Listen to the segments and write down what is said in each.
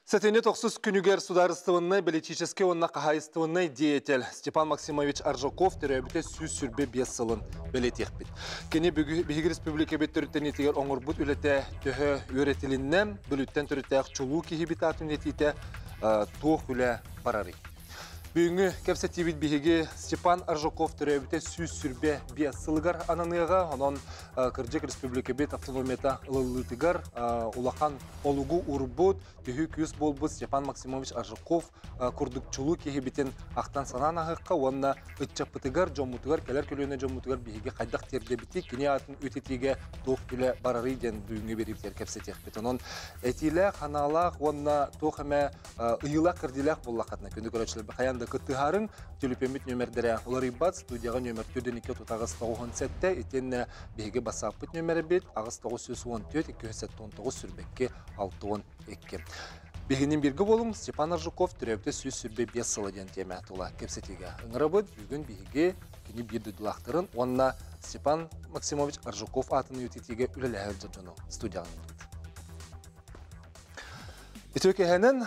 Сәтене тоқсыз күнігер сударыстывыннай политический онна қағайыстывыннай деятель Степан Максимович Аржаков түрәбіте сөз сүрбе 5 сылын белетек бит. Кені Бейгі Республика беттіріттен етігер оңыр бұд үлеті төхі өретіліннен бүліттен түріттәк чулу кейбіт атын етейті тоқ үлі барары. Бүгінгі кәпсәттебіт бейгі Степан Аржаков түрәбіте сөз сүрбе 5 сылығар ананығыға, онын Кырджик Республика бет автономията ұлылытығар улахан олугу урбуд, түйі күйіс болбуд Степан Максимович Аржаков күрдікчулу кейбітен ақтан санан ағыққа, онына үтчапытығар, жомутығар, кәлер көліне жомутығар бейгі қайдақ терде біті, кене атын өтетеге тоқ үлі барары ден бүгінгі беріптер кәпсәттек бет. Онын әтилі, қаналақ, онына тоқ әмә ұйылақ кірділәқ боллақатына көнді көрәтшілер бақаянды күттіғарын төліпемет нөмірдері олар ибат, студияға нөмір 4-2 тұтағыз 97-те, етен бейгі басапыт нөмірі бет, ағыз 914-219 сүрбекке 612. Бегінен бергі болым Степан Аржаков түрәбіте сөз сүрбе 5 сылы ден теме тұла кепсетеге. Үңірі бұд бүгін бейге кені берді дұлақтырын, онына Степан Максимович Аржаков атыны өтетеге үлілі әл жаджану студияғын бет. Итөкеһенен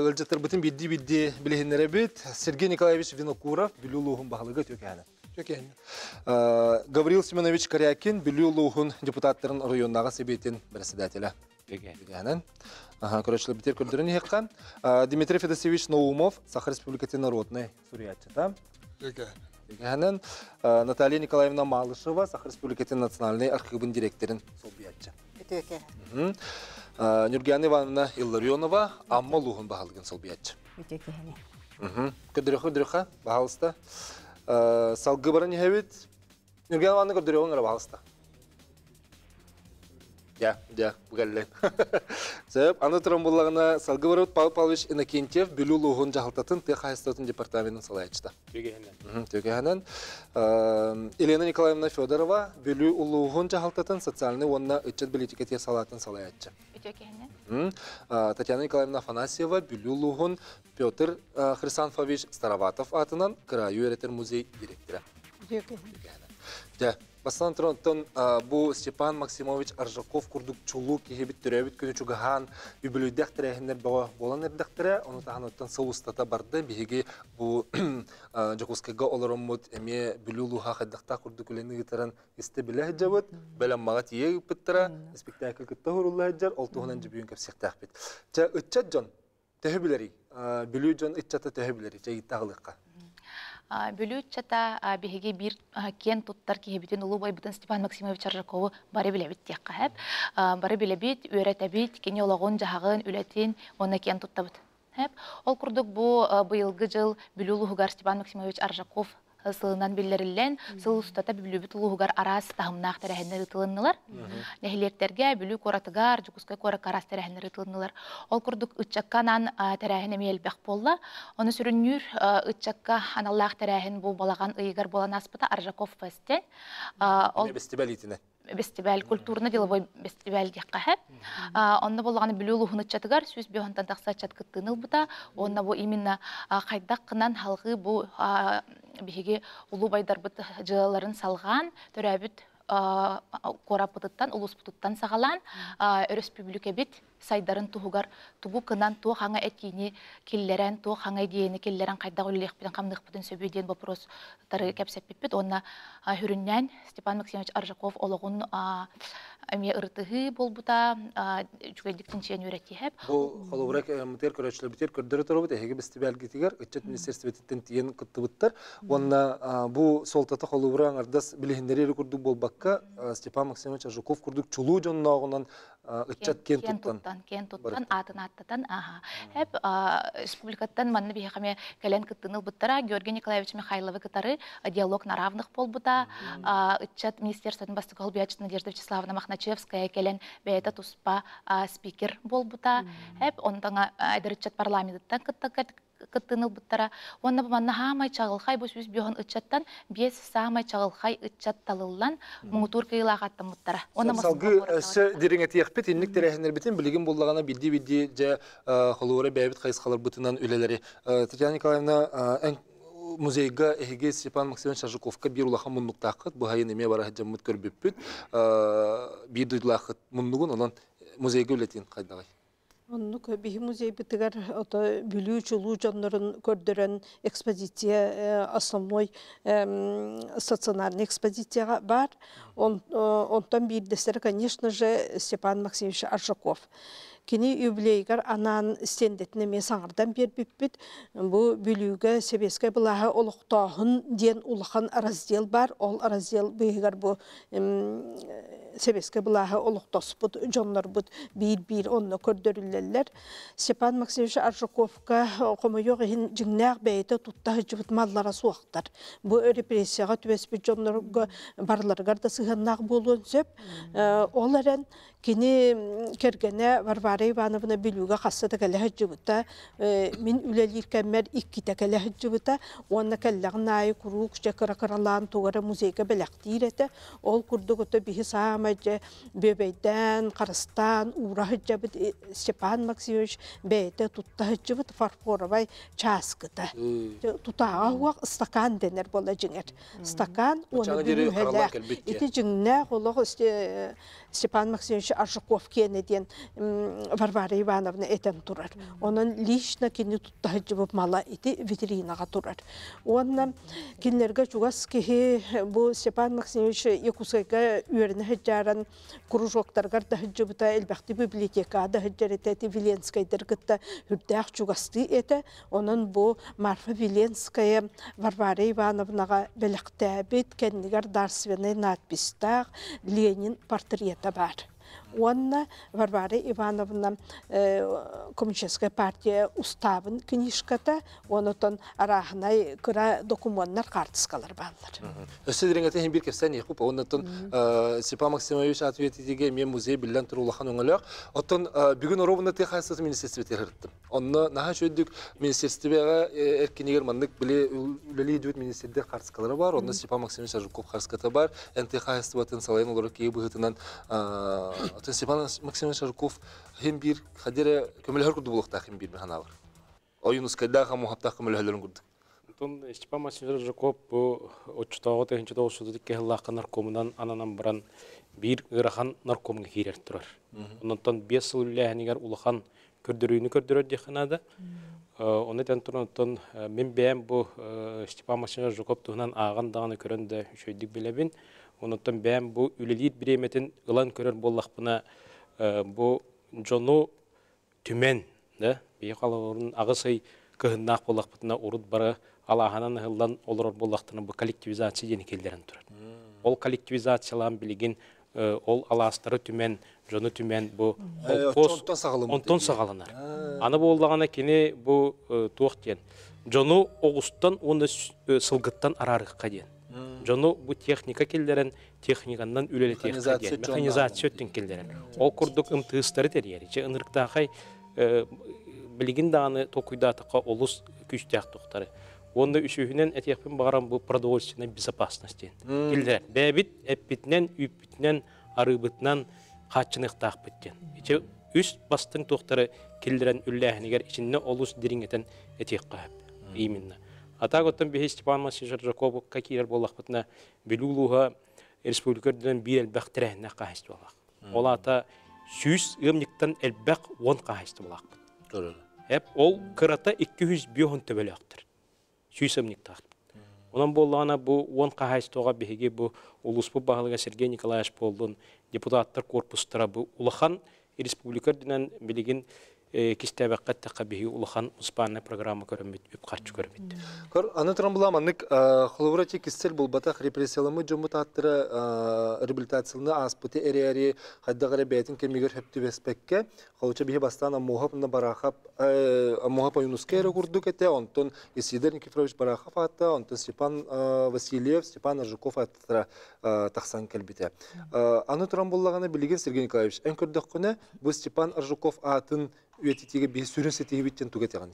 өлжеттер бүтін бидди білігінлері бет Сергей Николаевич Винокуров білулуғын бағылығы төкеһенен. Гаврил Семенович Корякин білулуғын депутаттарын районнаға себетін председателі. Төкеһенен. Көрәшілі бітер көрдірін еққан. Дмитрий Федосевич Наумов, Саха Республикаты народный сурьятчы. Төкеһенен. Наталья Николаевна Малышева, Саха Республикаты национальный архивын директорын солбиятчы. Төкеһенен. Нюргияна Ивановна Илларионова, амма луғын бағалығын солбиятчы. Көдіріға бағалыста. Салғы барын ехевет. Нюргияна Ивановна көдіріғын бағалыста. Бұғалылайын. Сөп, аны тұрын болағына салғы барыт Павел Павлович Иннокентьев бүлі луғын жағылтатын Техайстатын департаментін салайычта. Төкеһенен. Елена Николаевна Федорова бүлі луғын жағылтатын социальный онына үтчет политикетия салатын салайычы. Татьяна Николаевна Афанасьева бүлі луғын Петр Хрисанфович Староватов атынан Краю Эретер музей директора. Бастан тұрын бұл Степан Максимович Аржаков күрдік чулу кейбіт түрәбіт күні чугахан үбілуйдәк тірәхіндер болан әрдәқтірі, оны тағын өттен сыл ұстата барды. Бейге бұл Жакускайға оларым мұд әме білулуға қайдақта күрдік өлені гитаран істі білі әджабыд, бәлім маға тие үпіттіра, спектакль күтті ғырулы әджар, ол тұғынан жібүйін көпсектәқ бет. Жа үтчат жон, төхі білері, білу жон үтчаты төхі білері, жа иттағылыққа. Бөлүт чата беге бир кен туттар кебитен улубай бутан Степан Максимович Аржакову бары билебит текка хеп. Бары билебит, үйрәтәбит, кене олагон жагын үләтен, оны кен туттабыт. Хеп. Ол курдук бу быйылгы жыл Бүлүлугар Степан Максимович Аржаков сылынан билдирилген, сыл устата бүлүбүт улугар арас тахымнак тарахында ытылыннылар. Нехилектерге бүлү коратыгар, жукускай кора карас тарахында ытылыннылар. Ол курдук ытчакканан тарахына мелбек болла. Оны сүрүнүр ытчакка аналлах тарахын бу балаган ыйгар болан аспыта Аржаков фестен. Ол фестивалитине. Фестиваль, культурно-деловой фестиваль деккахеп. Онна болғаны бүлүлуғын ытчатыгар, сөз бүйонтан тақса чат кыттыныл бұта. Онна бу именно қайдақ қынан халғы бу беге улу байдар бұт жылаларын салған, төрәбіт корапытыттан, улуспытыттан сағалан, республика бит сайдарын туғығар, туғу кынан туғы хаңа әтейіне келлерен, туғы хаңа дейіні келлерен қайдағы өлілек бітін, қамдық бітін сөбейден бапрос тары кәпсәп бітпет. Онна хүріннен Степан Максимович Аржаков олығын әме ұртығы бол бұта, жүгәдіктің чейін өреті әп. Бұл қолуырак мұтер көрәтшілі бітер көрдірі тұры бұд, әйгі бісті бәлгетігер, үтчет министерстветтен тиен күтті бұттар. Онна бұл солтаты қолуыран ардас білігіндері күрдік бол баққа Степан Максимович Аржаков күрдік чулу жонын ағынан үтчет кен тұттан. Кен тұттан, атын аттатан. Әп республикаттан манны бейхаме кәлен күттіныл бұттара, Георгий Николаевич Михайловы күтары диалог на равных пол бұта, үтчет министерстветін басты қолбиячы Надежда Вячеславовна Махначевская кәлен бәйті тұспа спикер бол бұта. Әп онтаңа әдірітчет парламенттан кыттыныл бұттара. Онна бұманна хамай чағылхай бұл сөз бүйін үтчаттан бес самай чағылхай үтчат талылан мұңытур кыйлағаттан бұттара. Салғы өсі дереңе тияқпет, енлік тәрәхінер бітін білген болағана білді жа қолуыры бәйбіт қайыз қалар бұтынан өлелері. Татьяна Николаевна музейга эһиге Степан Максимович Аржаковка бир улахан муннуктакыт, бу хайын эме бара жаммыт көрбүппүт. Бир дуйлахыт муннугун онон музейга үлетин кайдагай. Оннук биһи музей битигер ото бүлүү чулуу жоннорун көрдөрөн экспозиция основной стационарный экспозицияга бар. Онтон бирдестер, конечно же, Степан Максимович Аржаков. Кини юбилейгар анан стендетине мен саңардан бербиппит. Бу бүлүүгө себеске булаһы олуктоохун диен улахан раздел бар. Ол раздел быйгар бу себеске булаһы олуктоспут жоннорбут бир онно көрдөрүллер. Степан Максимович Аржаковка комойог хин жиңнак бейте тутта жыбыт маллара суактар. Бу репрессияга түбеспит жоннорго барларгар да сыгыннак болуун сөп. Оларен кини кергене Варвара Ивановна билүүгө кассата келе жыбыта. Мин үлелир кеммер 2 текеле жыбыта. Онна келлегнай курук жакыракыралан тугара музейге белектирете. Ол курдугото бихи самаje бебейден, карыстан, урахы жабыт Степан Максимович бейте тутта жыбыт фарфоровай часкыта. Тутага уак стакан денер бола жиңер. Стакан оны билүүгө ити жиңне олог Степан Максимович Аржаков кенеден Варвара Ивановна этен турар. Онын лично кини тутта жыбыт мала ити витринага турар. Онна кинлерге чугас кихи бу Степан Максимович Якутскайга үйеріне хеджаран кружоктаргар да хеджубыта элбәхти библиотека да хеджаретети Виленскайдер гытта хүрдәк чугасты эте. Онын бу Марфа Виленская Варвара Ивановнага белектәбит кеннигар дарсвены надпистаг Ленин портреты бар. Онна Варвара Ивановна Коммунистическая партия уставын книжката, онотон арахнай кыра документтар картыскалар баллар. Өсөдөрүңө тең бир кепсен якып, онотон Степан Максимович ответ этиге мен музей билен турулахан оңолок. Отон бүгүн оробунда техасты министрликте тердим. Онны наха чөйдүк министрликте эркинигер мандык биле үлели дүт министрликте картыскалары бар. Онда Степан Максимович Аржаков картыската бар. НТХ ватын салайын олар кей быгытынан Степан Максимович Аржаков hem bir kadere kömülhör kurdu bulukta hem bir mehanalar. Oyunuz kaydağa muhabta kömülhörlerin kurdu. Тон Степан Максимович Аржаков бу очтоого техниче доосудuk кехлакка наркомунан ананан баран бир ырахан наркомга кирер турар. Онтон 5 жыл үләһенигер улахан көрдөрүүнү көрдөрөр деханада. Онтон тон мен бәм бу Степан Максимович Аржаков тугунан аган даганы көрөндө шөйдүк билебин. Онтон бәм бу үлелит биреметин ылан көрөр боллакпына бу жону түмен да бейкалорун агысый кыһыннаак боллакпытына урут бары алаханан хылдан олорор боллактына бу коллективизация дени келдерин турат. Ол коллективизациялан билигин ол аластары түмен, жону түмен бу онтон сагалынар. Аны боллагана кини бу туактен. Жону огустан оны сылгыттан арарыкка ден. Жону бу техника келдерин техникандан үлелетек каден, механизация өттен келдерин. Ол курдук ымтыыстары терьери. Че ынырктахай билигин даганы токуйдатыкка олус күчтәк токтары. Онда үшүһүнен этекпин багарам бу продовольственная безопасность ден. Келдер. Бәбит эппитнен, үппитнен, арыбытнан качыныктак биттен. Че үс бастын токтары келдерен үлләһинигер ичинне олус дириңетен этек кап. Именно. Атаготтан бе Степан Максимович Аржаков какирер боллакпытына билулуга республикадан бир элбак терәһенә каһист болак. Ол ата 100 ымниктан элбак 10 каһист болак. Хеп ол кырата 200 бион төбелектер. 100 ымниктак. Онан боллагана бу 10 каһистога беге бу улуспу багылыга Сергей Николаевич болдун депутаттар корпустара бу улахан республикадан билигин кистәбәккәт тәкъбиһи улахан успанна программа көрәмит үп карчы көрәмит. Кар аны трамбуламаннык хлобрати кистел булбатах репрессиялымы җомутаттыры реабилитациялны аспыты эриари хаддагы бәйтин кемигер хәпти беспекке хавча бихи бастана мухапны барахап мухапа Юнускера курдук әтә онтон Исидор Никифорович барахап атта онтон Степан Васильев Степан Аржаков аттыра тахсан калбите. Аны трамбулаганы билеген Сергей Николаевич эн көрдәк көне бу Степан Аржаков атын үетитеге бе сүрен сетеге биттен тугатаган.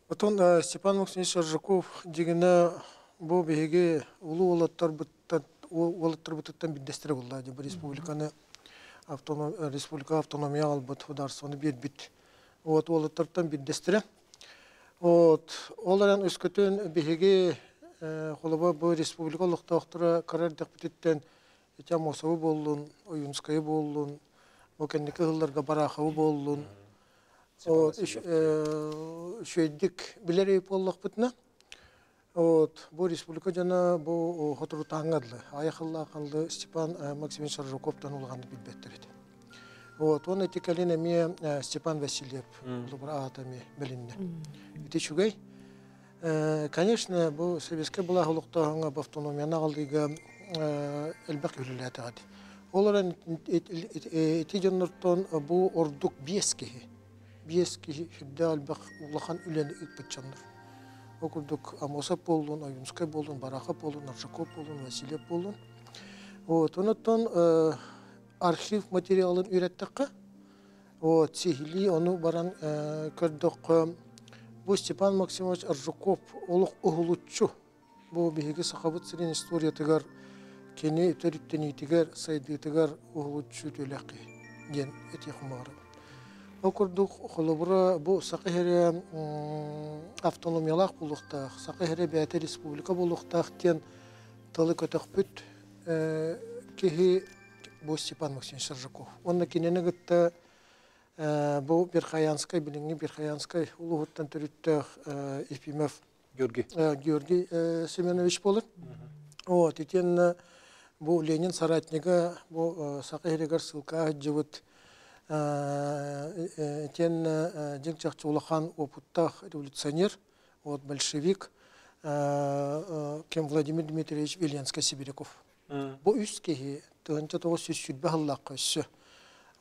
Отон Степан Максимович Аржаков дегені бұл беге улу олаттар бұттан биддестері болды. Республика автономия албыт хударсыны бет. Олаттардан биддестері. Оларан өскөтін беге қолыба бұл республика олықтақтыры карар дәқпететтен етям осауы болуын, ойынскайы болуын, О кенники ылларга барахабы боллун. Вот шөйдик билерей боллак бутна. Вот бу республика жана бу хотуру таңадлы. Аяхылла калды Степан Максимович Аржуковтан улганды билбеттер эти. Вот он эти колено мне Степан Васильев лубра атами белинне. Эти шугай. Конечно, бу советская была голуктагanga автономияны алдыга элбак юриләте гады. Оларан эти жоннортон бу ордук биески хидда элбак улахан үләне итпечәндер. Окурдук Амосов болдун, Аюнскай болдун, Барахов болдун, Аржаков болдун, Васильев болдун. Вот онотон архив материалын үйрәттеккә. Вот сихили оны баран көрдөк. Бу Степан Максимович Аржаков олук угулучу. Бу биһиге сахабыт сирен история тигәр кене төрүттени тигәр сайды тигәр угулучу төләкы. Ген эти хумары. Окурдук холобра бу сакыһере автономиялак булуктак, сакыһере бәте республика булуктак тен тылы көтөкпүт кеһи бу Степан Максимович Аржаков. Онна кинене гытта бу Берхаянскай билинги Берхаянскай улугуттан төрүттөк Ефимов Георгий Семенович болот. Вот итен бу Ленин соратнигы бу сакыһерегер ссылка жыбыт тен жеңчакчы улахан опуттах революционер, вот большевик, кем Владимир Дмитриевич Виленский-Сибиряков. Бу үскеги тыгынча тогуз сүтбе халлакка өссө.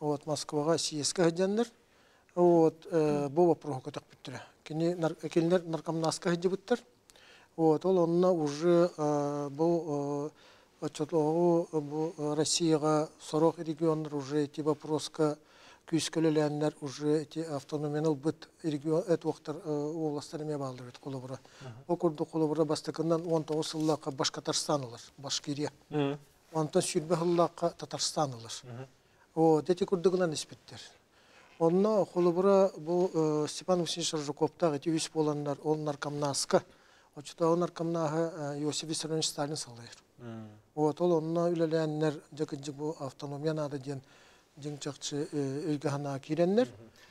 Вот Москвага съездка хадяндар. Вот бу вопросы көтөк биттер. Келинер наркомнаска хадибыттар. Вот ол онна уже бу бу Россияга сорок региондар уже эти вопроска күскөлөләннәр уже эти автономиянал бит регион вактар областтарына балдырып колобура. Окурду колобура бастыкыннан 19 еллакка Башкортостанлар, Башкирия. Онтан сүрбе еллакка Татарстанлар. О, дети курдугунан испиттер. Онна колобура бу Степан Максимович Аржаковтагы эти үс боланнар, ол наркомнаска. Очта наркомнага Иосиф Виссарионович Сталин салайыр. Вот ол онна үлеләннәр жакынчы бу автономияны ден жеңчакчы өйгәһана киреннер.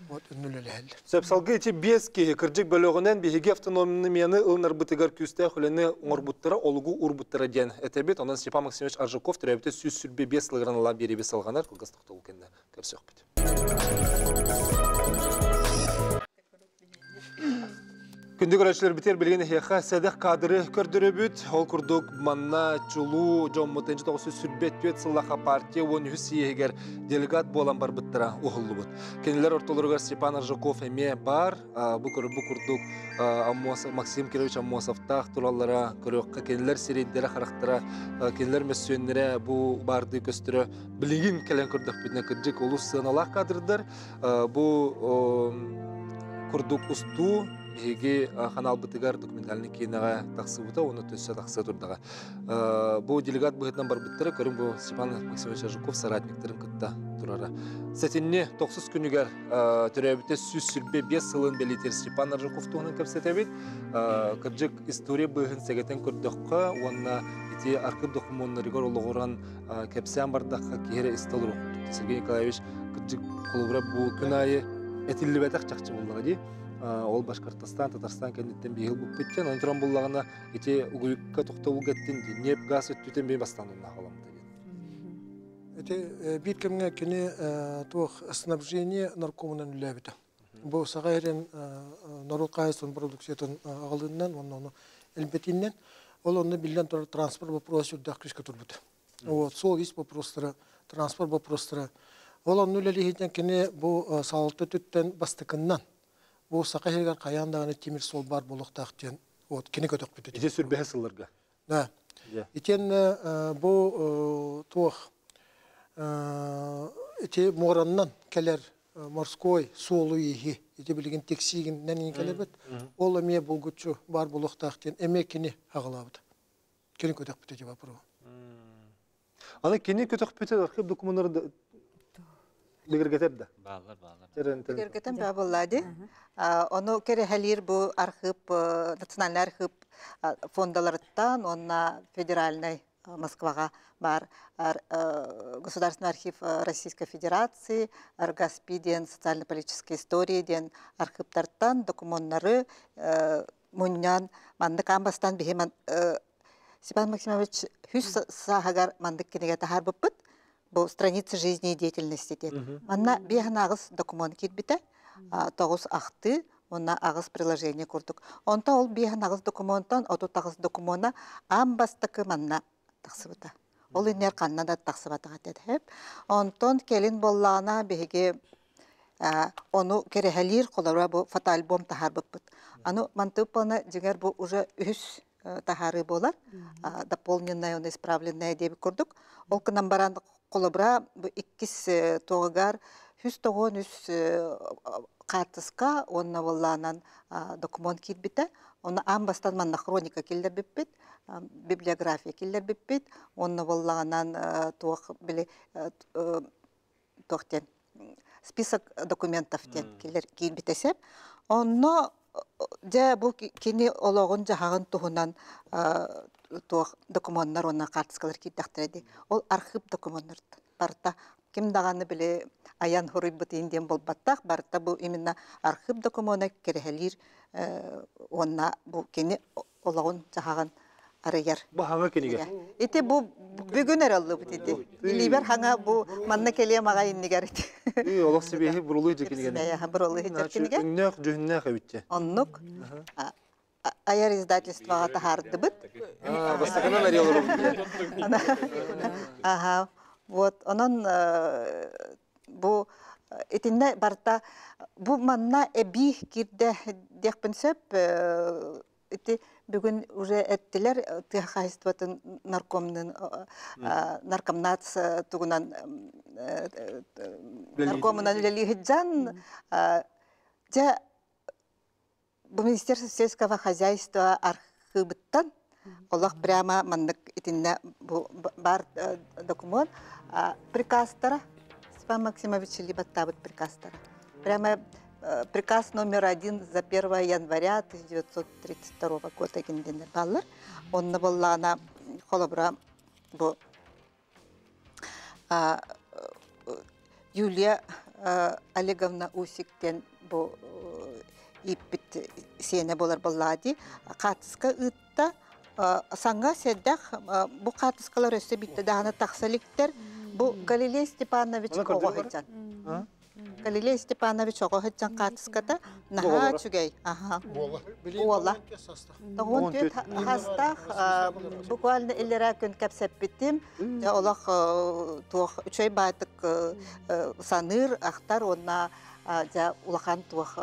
Вот үнүлеләһәл. Сәпсалгы ити бески кырҗык бөлөгеннән биһиге автономияны ылнар битегәр күстә хөләне оңорбуттара олугу урбуттара дигән. Әтәбет аннан Степан Максимович Аржаков төрәбите сүз сүрбе бес лыгранала беребе салганнар кылгыстык толкында көрсөк бит. Күндү көрәчләр битер билген хәха сәдәк кадры көрдөрөбүт. Ол курдук манна чулу жоммутенҗи тогысы сүрбет бет сыллаха партия он хүсиегер делегат болан бар биттера угыллыбыт. Кенелер ортолоргар Степан Аржаков эме бар. Бу курдук Аммосов Максим Кирович Аммосовтах тураллара көрөккә кенелер середдере характера кенелер мәсьәләләре бу барды көстөрө билген келен көрдүк битне кырҗык улус сыналар кадрыдар. Бу курдук усту Биги канал бытыгар документальный кинога таксыбыта, оны төссө таксы турдага. Бу делегат быгытнан бар биттер, көрүм бу Степан Максимович Аржаков соратниктерин кытта турара. Сетинне 9 күнүгөр төрөбүтө сүз сүрбе 5 сылын белитер Степан Аржаков тугунан көрсөтөбүт. Кыржык история быгын сегетен көрдөккө, онна ити архив документтарыгар ологоран кепсен бардакка кире истолур. Сергей Николаевич кыржык колубра бу күнайы этилибетак чакчы болгон ди. Ол Башкортостан, Татарстан кенеттен бейгіл бұп біткен, онтран болағына ете ұғыйыққа тоқтауыл кәттен неп газ өттітен бей бастандығына қаламды. Это бит кемге кене тух снабжение наркомынан үләбіті. Бұл сағайрен народ қайыстың продукциятын ағалыннан, оны әлбетіннен, ол оны білден транспорт вопросы үрдәк кришка тұрбыды. Сол ес вопростары, транспорт вопростары. Ол оны үләлі кене бұл салты түттен бастықыннан. Бу сакыһыргар каяндагы темир сол бар болуктактен вот кене көтөк бүтү. Иде сүрбе сылларга. Да. Итен бу тух ите мораннан келер морской сулуйи ите билген тексигин ненин келебет. Ол эме булгучу бар болуктактен эме кене агалабыт. Кене көтөк бүтү деп апыру. Аны кене көтөк бүтү архив документтары Дегергетер Bağlar. Дегергетен бабылады. Onu kere helir bu arxip, nasyonal arxip fondalaridan, onna federalnay Москвага бар Государственный архив Российской Федерации, РГАСПИ ден социально-политической истории ден архивтарттан документтары муннян мандык амбастан бихеман Степан Максимович хүс сахагар мандык кенеге тахар буппут бу страница жизни и деятельности дет. Манна бехна агыс документ китбите, тогус ахты, онна агыс приложение курдук. Онта ол бехна агыс документтан оту тагыс документа амбастыкы манна тахсыбыта. Ол инер канна да тахсыбатыга дедеп. Онтон келин боллана беге onu керехелир колора бу фотоальбом тахар буппут. Ану мантыпаны жигер бу уже үс тахары болар. Дополненное, исправленное деп курдук. Ол кынан баран колобра бу иккис тогар хүс тогон үс катыска онна болланан документ китбите. Оны амбастан манна хроника киллер биппит, библиография киллер биппит. Онна болланан туак биле тохтен список документов тен киллер китбитесеп. Онно же бу кини ологон жагын тухунан туак документтар онна катыскалар киттактырды. Ол архив документтар барта ким даганы биле аян хорыйбыт инден болбаттак барта бу именно архив документына керехелир онна бу кини ологон жагын арыгер. Бу хаңа кенеге. Ити бу бүгүн эралды бу диди. Илибер хаңа бу манна келе мага иннигер ити. Олох себеһи бурулуй жекенеге. Я бурулуй жекенеге. Үннәк жүһүннәк әбитте. Оннук аяр издательствога тахарды бит. Бастаканан арыялар. Ага. Вот онон бу итинне барта бу манна эби кирде дехпенсеп ити бүгүн уже эттилер тыхайстватын наркомнын наркомнат тугунан наркомнан лилихиджан же бу Министерство сельского хозяйства архивыттан Олох прямо мандык итинне бу бар документ приказтара Степан Максимович Либаттабыт приказтара. Прямо приказ номер 1 за 1 января 1932 года генденер баллар. Он набаллана холобра бу Юлия Олеговна Усиктен бу иппит сене болар баллади. Катыска ытта санга седдах бу катыскалар өсө битте даганы таксаликтер бу Галилей Степанович Огохеджан. Галилей Степанович Огохеджан катыската наха чугей. Ага. Уола. Тогон төт хастах буквально эллера күн кепсеп биттим. Олох туох үчөй байтык саныр ахтар онна жа улахан туох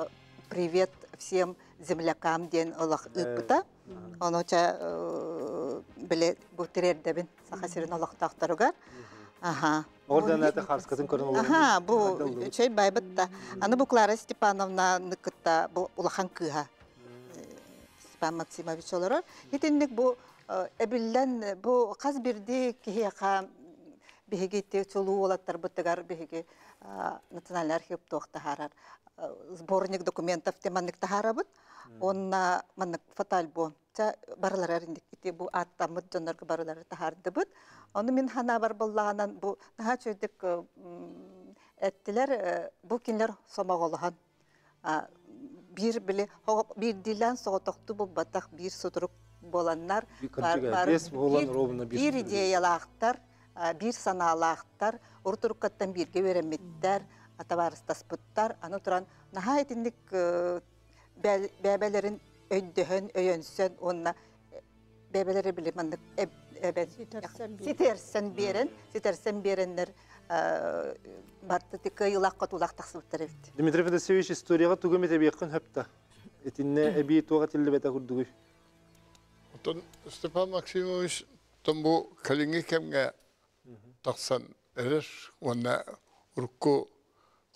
привет всем землякам ден олох ыпыта. Оноча биле бутерердебин сахасирин олох тахтаругар. Ага. Ордан это харскатын көрүн. Ага, бу чөй байбытта. Аны бу Клара Степановна ныкытта бу улахан кыха. Степан Максимович олорор. Хитинник бу эбиллен бу каз бирди кихияка бихигите чулуу олаттар бытыгар бихиги национальный архив тохтахарар. Сборник документов теманнык тахарабыт. Онна маннык фотоальбом. Та барлар индикти бу аттамыт жонорго барлар тахардыбыт. Onu min hana var bollağanan bu daha çöydük ettiler bu kinler somaq olahan. Bir bile bir dilen soğutuktu bu batak bir suturuk bolanlar var. Bir ideyalıqtar, bir sanalaqtar, orturukattan birge veremetler, atavarıstaspıttar, anı turan nahayetinlik bebelerin öndühün, öyönsün, onunla bebeleri bile mandık evet. Ситерсен береннер барты тикы йылакка тулак таксыбыттар эбит. Дмитрий Федосевич историяга түгөм эте беккин хепта. Этинне эби туга тилбете курдугуй. Тон Степан Максимович томбу калинге кемге таксан эрер онна урку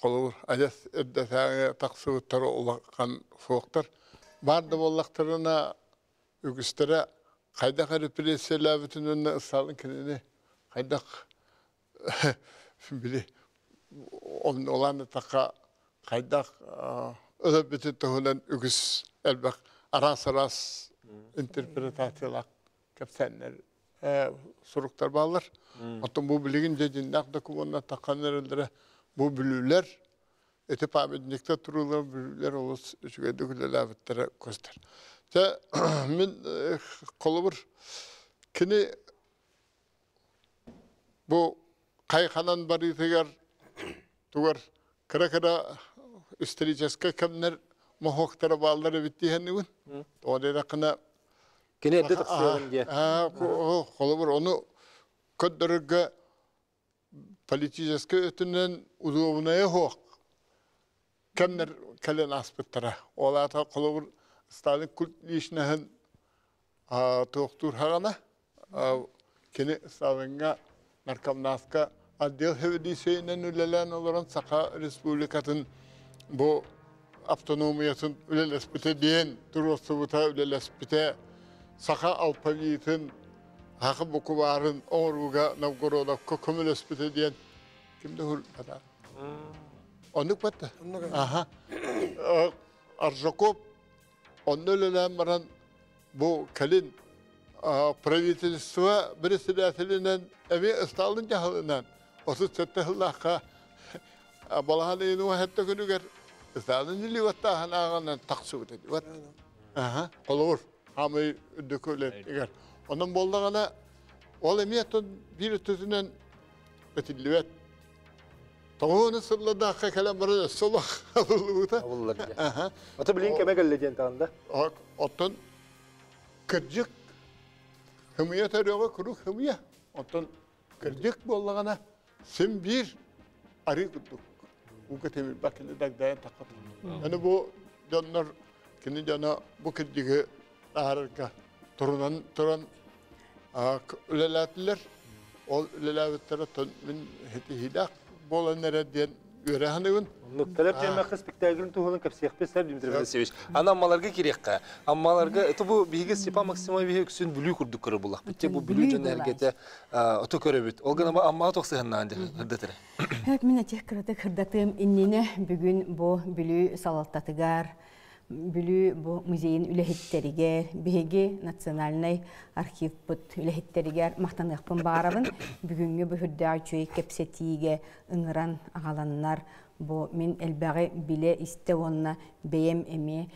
колур ажас эддесаге таксыбыттар улаккан соктар барды боллактарына үгүстөрө Kaydak represiyeler bütün önüne ısrarın kendini kaydak bile olan taka kaydak öyle bütün tohunan öküz elbak aras interpretasyonak kapsenler suruqtar bağlar. Oton bu bilgin jedinak dokumenta takanlarıldırı bu bülüler etip abednikte turular bülüler olus şüge döküleler bittere göster. Te min kolubur kini bu kaykanan bari tugar kara üsteliceske kemler mohoktara bağları bitti henüz. O da kına Kene edde taksiyalım diye. Kolubur onu köddürge politiceske ötünden uzuvunaya hoq. Kemler kalen aspektara. Olata kolubur Stalin kult işnehen tohtur hagana. Kene Stalinga narkamnaska adil hevdi şeyinen ülelen olaran Saka Respublikatın bu autonomiyatın ülelespite diyen durosubuta ülelespite Saka Alpaviyetin hakkı bu kuvarın Oruga Novgorod'a komülespite diyen kimde hul kadar? Onluk battı. Aha. Arjakop onu ülelen varan bu kalin правительство председателинен эми Сталин жаһалынан 37 жыллакка балахан эни хатта күнүгер Сталин дили ваттахан агынан таксыбыт эди. Вот. Аха, олор. Хамы дөкөлет эгер. Онун болдагана ол эмиятон бир төтүнөн өтүлүбөт. Тоғуны сыллада калам бар солох алуута. Аха. Ата билин кеме гэлледен тагында. Оттон кыржык hımıya tarıyorga kuru hımıya. Ondan kırcık bollağına sen bir arı kuttuk. Bu katemir bakılı dağdayan takat. Yani bu canlar kendi cana bu kırcığı ağırka turan ülelatlılar. O ülelatlılara min heti hidak bolanlara diyen öğrenhanıgın. Talep gelme spektaklın tuğulun kapsiyakpe ser Dmitri Vasilyevich. Ana ammalarga kirekka. Ammalarga bu bihi Stepan Maksimovic üçün bülü kurduk kırı bulaq. Bitti bu bülü jön hergete oto köröbüt. Olgana ba amma toqsıhından hırdatırı. Evet, min eteh hırdatım innine bugün bu bülü salaltatıgar, bülü bu muzeyin ülehitteriger, bihegi nasyonalnay arxiv bud ülehitteriger mahtanıqpın bağırabın. Bugünkü bu hürdağ çöy kepsetiğe ıngıran ağalanlar bu min elbaği bile iste onna beyem emi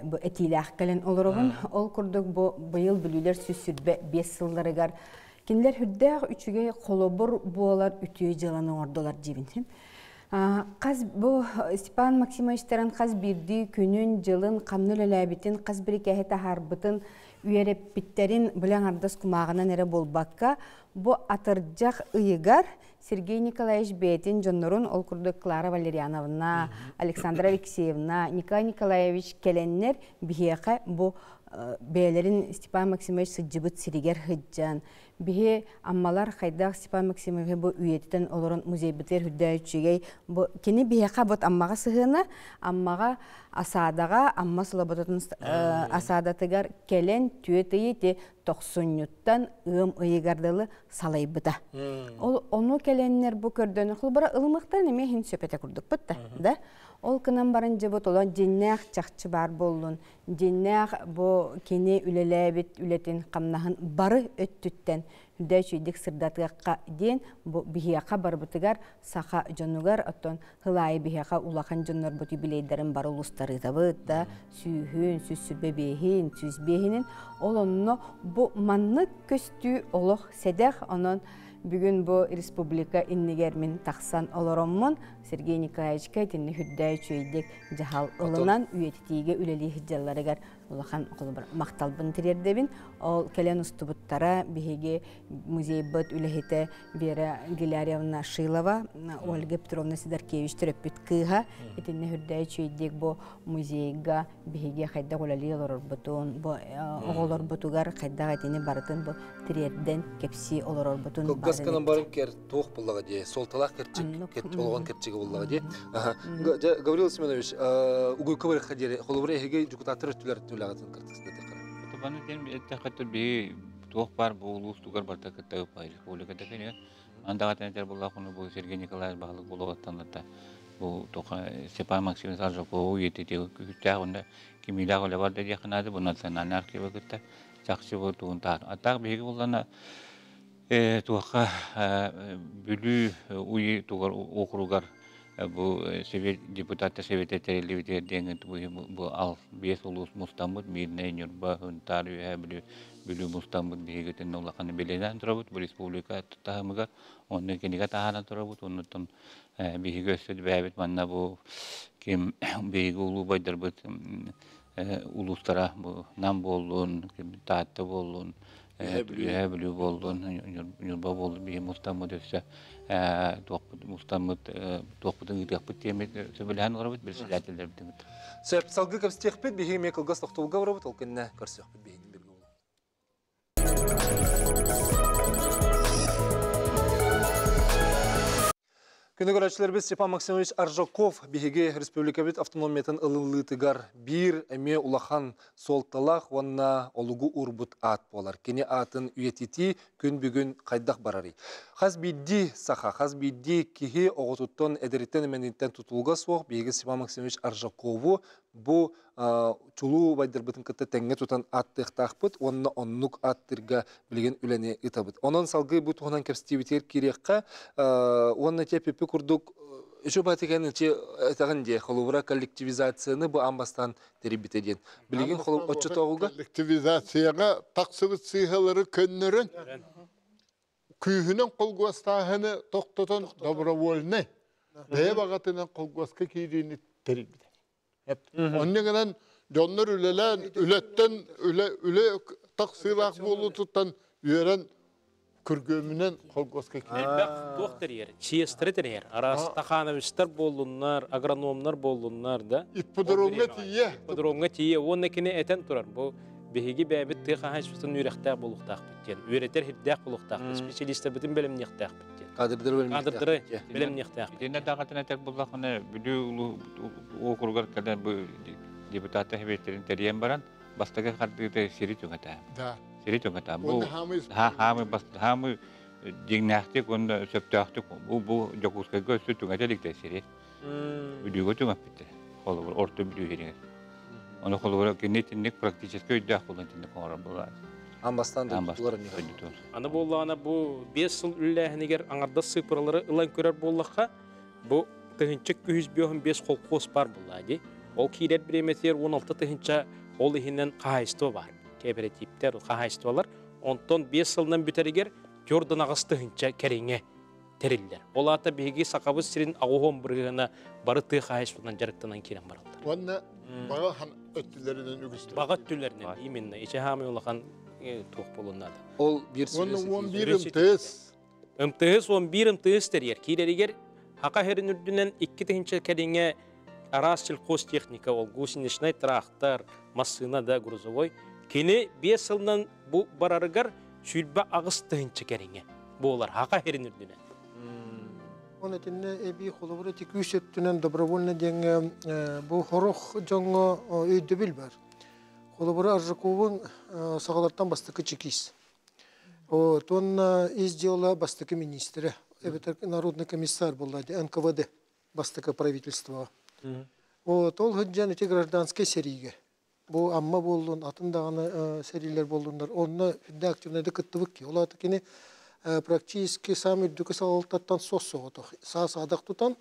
bu etilah kalen olurubun. Ol kurduk bu yıl bülüler süsürbe 5 yıllarıgar. Kinler hürdağ üçüge kolobur buolar ütüye jalanı ordolar jibintim. Qaz bu Stepan Maksimovich'ten qaz birdi günün jılın qamnul elabitin qaz bir kehete harbıtın üyerep bitterin bilen ardas kumağına nere bolbakka bu atırcak ıyıgar Sergey Nikolaevich Betin, Jonnorun, Olkurduk Klara Valerianovna, Aleksandra Alexeyevna, Nikolay Nikolaevich kelenler bihiyaka bu beylerin Stepan Maksimovich sıcıbıt siriger hıccan. Bihi ammalar haydaq Stepan Maksimovich bu üyetiden olurun muzey biter hüddayıçıgey. Bu kini bihiyaka bot ammaga sıhına, ammaga asadaga, amma sulabatın asadatıgar kelen tüyeteyi de 90'yuttan ıyıgardalı salaybıda. Onu kelenler bu kördönü bara ılımıqtar neme hin söpete kurduk bıtta. Ol kınan barınca bot olan cenneğ çakçı bar bollun. Cenneğ bu kene ülelebit ületin kamnahın barı öttütten. Hüddayçıydık sırdatıqqa den bu bihiyaka bar bıtıgar sağa jonugar atton hılayı bihiyaka ulaqan jonlar buti bileyderin bar ulustarı da bıtta. Sühün, süsübe behin, süsbehinin. Ol onu bu manlık köstü oluq sedek onun bugün bu Respublika innigermin taksan olorommun Sergey Nikolaevich kaytinni hüddayçıydık jahal ılınan üyetitiğe üleli hicjallarıgar ulaqan maqtalbın tirerdebin. Ol kelen ustubuttara bihege muzey bıt ülehite Vera Gilaryevna Shilova, Olga Petrovna Sidarkevich töröpüt kıha etinni hüddayçıydık bu muzeyga bihege hayda ulali olor butun bu oğolor butugar hayda etini baratın bu tirerden kepsi olor butun. Gaskanan barın ker toğ bullağa diye, soltalaq kerçik, olğan kerçigi bullağa diye. Gavril Semyonovich, uguy kıvır xadiri, xolubura ehege jukutatır ötüler ötülağıtın kırtıksında tekrar. Bana tenim ettiğatır bir toğ var, bu ulus tugar barda kıttağıp ayrı. Olu kıttağın ya, andağatan eter bullağa konu bu Sergey Nikolaevich bağlı bulağıttan da bu toğa Stepan Maksimovich Arjakov yetitiği küttağında kimilağı ola var dedi yakınadı, bu nasyonalni arxiva kıttağ. чакчы бу туунтар. Аттак биги буллана туакка бүлүү уй тугар округар bu Совет депутаты Совета Терелевите денет bu al бес улус мустамбыт мирне нюрба хунтар бүлүү мустамбыт бигетен улаканы беледен турабыт bu республика тутамыгар онны кенеге тахана турабыт оннутун бигөсөд бәбит манна bu ким биги улуу байдырбыт улустара bu нам болдун ким таатты болдун Bilü bolduğun, yurba bolduğun bir mustamı dövse, mustamı toqpıdın gidiyakpıt diyemek, söbülhan qarabıt, bir silateler bitimit. Сөп салгы көпстекпет, бейгі мекілгі стоқтолға бұрабыт, ол кенне көрсекпет бейгін бергі болу. Күні көрәтшілербіз Степан Максимович Аржаков бейгі республикабет автономиятын ылылытыгар бір әме улахан солталақ онна олугу урбут ат болар. Кені атын үйетети күн бүгін қайдақ барары. Қаз бейді саха, қаз бейді кеге оғытуттан әдіреттен әменеттен тұтылға соқ бейгі Степан Максимович Аржакову bu çulu baydırбытын кытты тәңге тутан аттықтақпыт, онына оннук аттырға білген үләне ытабыт. Онын салғы бұл туғынан кәпстебетер керекқа, онына тепепі күрдік, үші батыған үші әтіған де, қолыбыра коллективизацияны бұл амбастан теребет еден. Білген қолып отчы тоғылға? Коллективизацияға тақсыбыт сыйғалары көннерін, күйінен қолғастағыны тоқтатан добровольны, бәе бағатынан қолғасқа кейдейіні теребет. Ondan jonlar ületten üle taksiraq bolu tutan üyeren kürgömünen kolgoska ki. Elbaq doktor yer, çiyestreter yer. Arası taxanavistler bolunlar, agronomlar bolunlar da. İppodromga tiye. İppodromga tiye. Onakini eten turar. Bu behigi bäbit tıxahaşbıtın ürektäq boluqtaq bitken. Üreter hiddäq boluqtaq. Spesialistler bütün bilimniqtaq bitken. Kadırdır bilimniqtaq. Dinde dağıtına tek bullaqını bilü okurgar kadar bu deputatı hibetlerin teriyen baran bastaga kardığı seri tüngata. Da. Seri tüngata. Bu Onu hamı dinahtik onda söptahtik bu jokuska göstü tüngata likte seri. Bilü tüngap bitti. Olur orta bilü heringer. Onu kolora genetik praktiçeski öddah kullanıldığını konuşuyorlar. Ambastan da tutular mı? Ana bollağına bu 5 yıl ülleğiniger anarda sıpıraları ılan körer bollakka bu tığınçık 205 kolkos var bollağı. O kiret bir emeter 16 tığınça ol ihinden kahayistı var. Kooperatifler kahayistılar. Ondan 5 yıldan büteriger Jordan ağız tığınça kerenge teriller. Olata bihigi sakabı sirin ağuhon bırgığına barı tığ kahayistıdan jarıktanan kiren barallar. Onunla bağa öttülerinden ügüstü. Bağa öttülerinden iminle. İçe hami olakan tuğ bolunlardı. Ol bir süresi. Onun 11 ımtığız. Imtığız 11 ımtığız teriyer. Kileriger haka herin ürdünen 2 tığınça kerenge arasçıl kos teknika ol. Gusinişnay traktör, masına da gruzovoy. Kini 5 yıldan bu bararıgar sülbe ağız tığınça kerenge. Bu olar haka herin ürdünen. Onun için bir kolabora tiküş ettiğinden dobrovolne denge bu horok jongo ödül var. Kolabora Arjakov'un sağlardan bastıkı çekiş. O ton izdiyola bastıkı ministri. Evet, Народный комиссар болды, НКВД bastıkı правительства. O tol hıccan eti гражданский seriye. Bu amma boldun, atındağını seriler boldunlar. Onunla de aktifnede kıttıvık ki. Ola atıkini практически сами дукасалтаттан соссоғытық. Садақ тұтан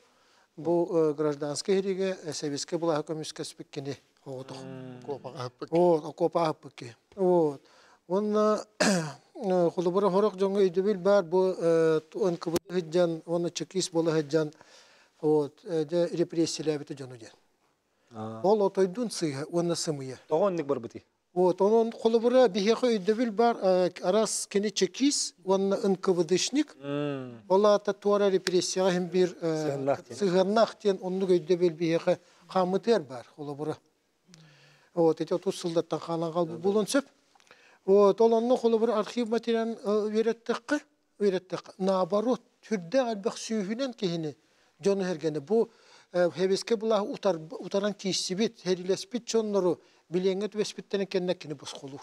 бұл гражданский хереге советский бұлағы коммунистка спеккені оғытық. Копа аппыки. Онна құлыбыра хорақ жоңға үйдебіл бар бұл НКВД хеджан, оны чекис болы хеджан репрессиялі әбіті жону ден. Ол отойдун сыйға, оны сымыя. Тоғынник бар біті? Onun kolubura bir heka ödevil var aras kene çekis, onun НКВДшник. Ola ta tuara represiya hem bir sığırnakten onun ödevil bir heka kamıter var kolubura. O tete 30 yıldan kalan kalbu bulunsep. O onun kolubura arşiv materyal öğrettik. Nabarot türde albak sühünen kehine John Hergene bu heveske bulah utaran kişibit herilespit çonları bilenget ve spitten kendine bozkulur.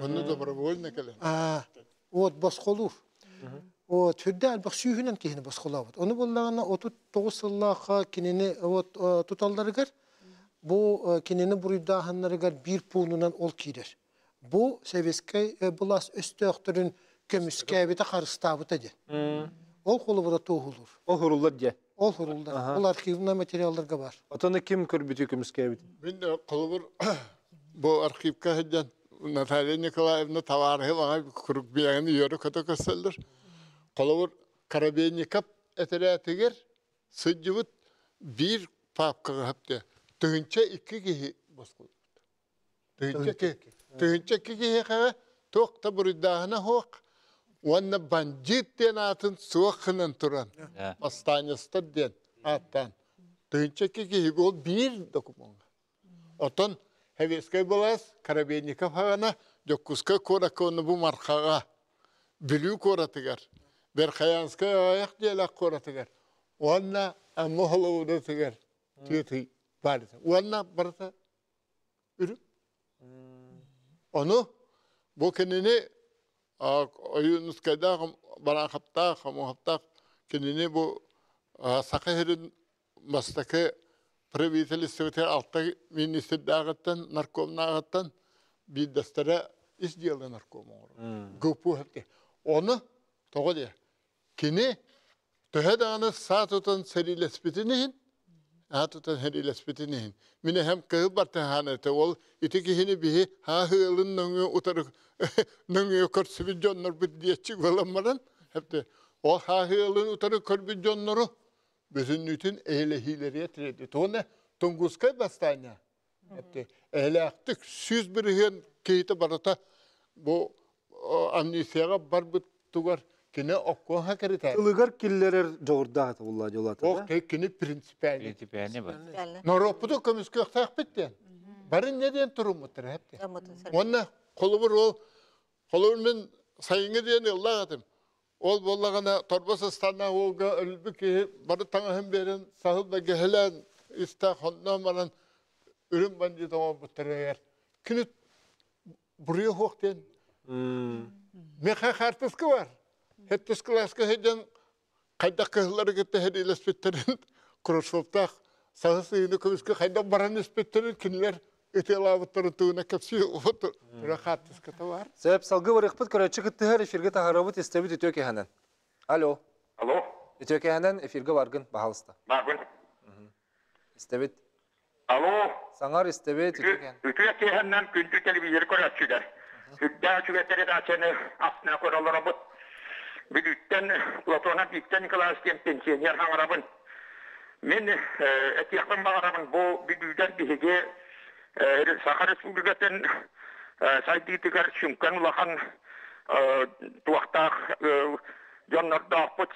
Onu da добровольно kele. O bozkulur. O türde albak sühünen kendine bozkulur. Onu bullağına 39 yıllığa kendine tutalları gar. Bu kendine buraya hanları gar bir puğundan ol kirer. bu Sovetskay bulas östüktürün kömüskebite karıstavıta de. Ol kolubura toğulur. O hurullar diye. Ol hurullar. Ol arxivna materiallarga var. Otonu kim körbütü kömüskebit? Ben de kolubur bu arxivka hediyen Natalya Nikolaevna tavarıhı bana bir kuruk bir yanı yörü kata kasılır. Kolubur Karabeynikap eteratiger sıcıvıt bir papka hapte. Tığınça iki gihi bozkulu. Tığınça iki gihi kaya tokta buridahına hoq. Wanna bandit den atın suakının turan. Astanyasta den attan. Tığınça iki gihi gol bir dokumonga. Oton heveskay bolas Karabeynikap hagana Jokuska kora konu bu markaga. Bilü koratıgar. Berkayanska ayak diyelak koratıgar. Wanna amoholu da tıgar. Tüyeti barita. Wanna barita ürün. Onu bu kendini oyunuz kayda bana hafta kamu hafta kendini bu sakahirin mastaki Pravitelli sekreter altta minister dağıttan narkom dağıttan bir dastara iş diyorlar narkom olur. Gupu hafta. Onu toğu diye. Kini töhedağını saat tutan serilespitinihin, tutan serilespitinihin. Mine hem kıhı bartahanete ol, itiki hini bihi ha hığılın nöngü utarık, nöngü korsubi jonlar bir diyetçik olamadan. Hepte o ha hığılın utarık korbi jonları bütün nütün ehlehileriye tiredi. Toğuna tunguskay bastanya. Hepte ehlehaktık süz bir hın kehite barata bu amnisiyaga bar bu tugar. Kine okko hakarita. Ilgar killerer jogurda atı ulla jolata. O kine prinsipal. Prinsipialne var. Noropudu komiske takbitten. Barın neden turumuttur hepte. Onna kolubur ol kolubun sayıngı diyen Allah adım. Ol bollagana torbası stanna olga ölbüki barı tanahım beren sahıl da gehelen ista honnamaran ürün bandı tamam butterer. Kine buraya hoqten. Meha kartıskı var. Hettis klaska heden kayda kıhları gitti hediyle spitterin Khrushchev'ta sahası yine komiske kayda baran spitterin kinler itelavıtları tuğuna kapsıyor otur. Rahattis kata var. Sebep salgı var ıkpıt körəçi gitti her efirge taharabıt istebit itiyor ki hemen. Alo. Alo. İtiyor ki hemen efirge vargın bahalısta. Vargın. İstebit. Alo. Sanar istebit itiyor ki hemen. Ütüye ki hemen gündü televizyonu koyatçılar. Hüdda çüvetleri de seni aslına koyallara bu. Büyükten Platon'a büyükten Nikolaevski'nin pensiyoner hangarabın. Men etiyakın bağırabın bu büyükten bir hege Sakar Respublika'nın saydığı şümkan ulakan tuvaktağ Jonlar Dağpıt,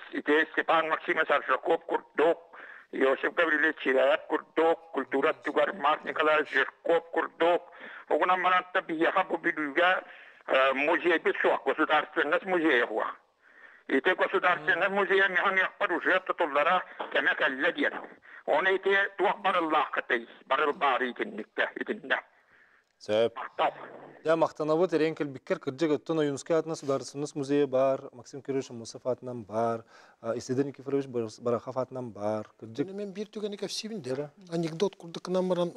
Stepan Maximus Arshakov kurduk, Yosef Gavrilovich Chirayat kurduk, Kulturat Tugar Mark Nikolaevich Zhirkov kurduk. Oğunan manatta bir yaka bu büyüğe muzey bir soğuk, Государственный muzey huwa. İte Государственный muzeye mihan yapar uçuya tutullara kemek elle diyen. Onu ite tuğak barıllah katayız, barıl bari itinlikte. Sebep. Ya Maqtanavut Erenkel Bikker kırcak öttün Oyunski adına Sudarısınız Muzeyi var, Maksim Kirişin Musaf adından var, İsteden Nikiforovich Barakaf adından var. Men bir tügeni kapsivinde. Anekdot kurduk namaran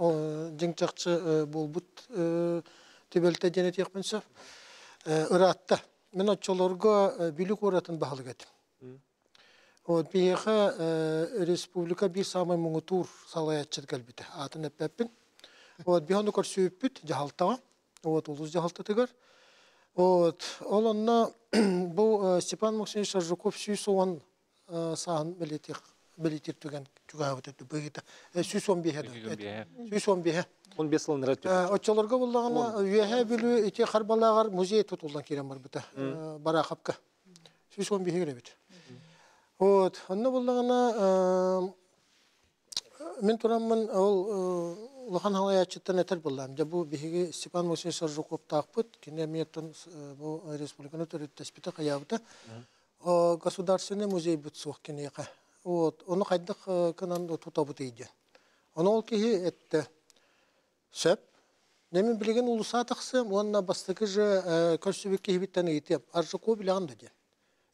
jengçakçı bolbut tebelte denet yakmensaf. Iratta. Men açolarga bilik oratın bahalı getim. O biha Respublika bir samay mungutur salayatçı kalbite. Atın epepin. O bir onu korsüpüt jahaltağa. O uluz jahaltatıgar. O olanna bu Stepan Maximovich Arzhakov süsoğan sahan belitir tügen tügavet etti. Bugita süson bihe. Süson bihe. 15 yılın rətti. Açolarga bullağına üyehe bilü iti karbalagar muzey tutuldan kirem var bita. Barakapka. Süson bihe girebit. O anna bullağına men turamın ol Lahan halayatçıdan eter bullam. Bu bihigi Stepan Maximovich Arzhakov taqpıt. Kinemiyatın bu Respublikanın otorite tespiti kayabıda. Государственный muzey bütsuq kineyqa. Onu qaydık kanan tutabıt eydi. Onu ol ki etti. Söp. Nemin bilgen ulusa taqsım. Onna bastıkıcı körsübük ki bitten eyti. Arzhakov bilan dedi.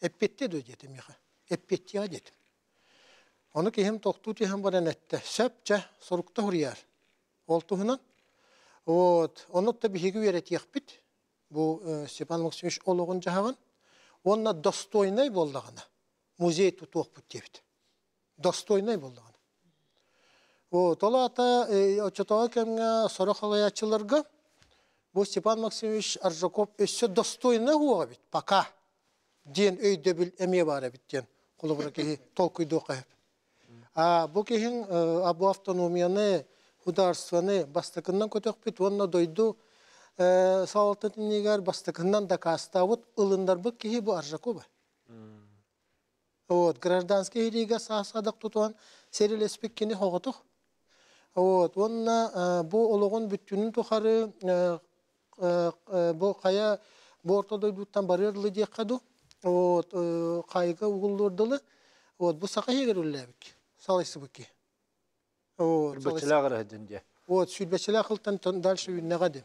Eppetti dedi miqa. Eppetti ya dedim. Onu ki hem toqtut hem baran etti. Söpçe sorukta huriyar. Oltuğunan. Onu da bihigi üret yakbit. bu Степан Максимович ологун жахаган, онна достойный болдағана. Музей тутуq бут дебит. Достойный болдағана. Тола ата очотоға кемге сорохалаячыларга bu Степан Максимович Аржаков өссө достойный хуга бит. Пока ден өйдө бил эме бара бит ден. Кулубура ки толкуйду кайып. Бу кихин абу автономияны хударстваны бастыкыннан көтөк бит. Онна дойду саалтын негер бастыкыннан да кастабыт ылындар бу кихи бу Аржакова. Гражданский хириге сасадык тутуан серилеспек кини хоготук. Онна бу ологон бүттүнүн тухары бу кая бортодой буттан барырлы декаду. Кайга угулдурдулы. Бу сака егерүллебик. Салайсы буки. Бачылагыр хединде. Сүйлбечеле кылтан дальше үннегади.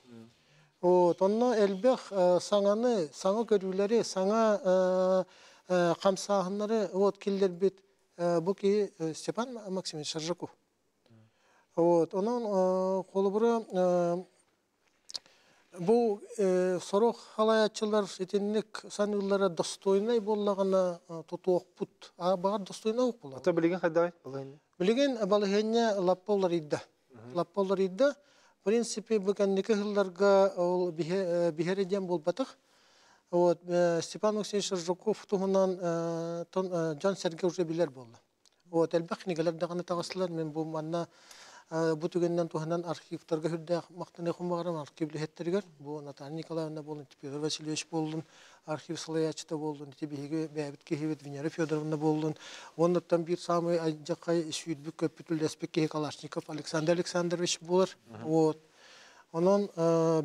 Онна элбех саңаны, саңа көрүүлери, саңа камсаахыннары киллер бит буки Степан Максимович Аржаков. Онан колубура бу сорох халаячылар этинник саныллара достойный боллагана тутуокпут. Багар достойный ок болот. Ата билеген кайдай балайны? Билеген балыгенне лапполар идда. Лапполар идда. В принципе, буканники хылларга бихереден болбатык. Степан Максимович Аржаков тугунан Жан Сергей уже билер болду. Элбек книгелер даганы тагысылар мен бу манна бу түгеннен тугунан архивтарга хүрдө мактаны кумбагарам архивли хеттергер. Бу Наталья Николаевна болду, Петр Васильевич болду, архив Салаячта болду, тибиге бәбит кехибет Венера Федоровна болду. Оннан бир самый ажакай сүйүтбүк көпүтүлдеспек кехи Калашников Александр Александрович болар. Onun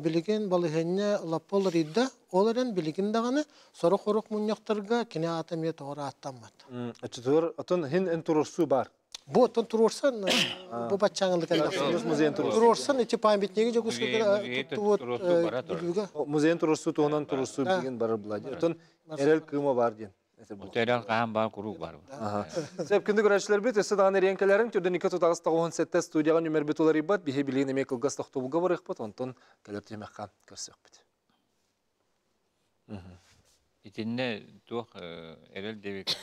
bilgin balıhenne lapol ridda, olaren bilgin dağını soru koruk munyaktarga kine atamiyet ora attanmat. Açıdır, atın hin enturursu var. Bu atın turursan, bu batçanlık elde. Muzeyin turursu. Turursan, içi paymetnegi jogus Muzeyin turursu, tuğunan turursu bilgin barır buladı. Atın erel kıyma var diyen. Muhtemelen kahan bağ kuruk var. Sevgili görüşler bit, esi dağın eriyenkelerin türden iki tutağız tağıhan sette studiyaga nümer bitular ibat, bihe bileğin emek kılgaz tağıtubulga var ekbat, ondan keler temekkan körsek bit. İçinde tuğ erel devik.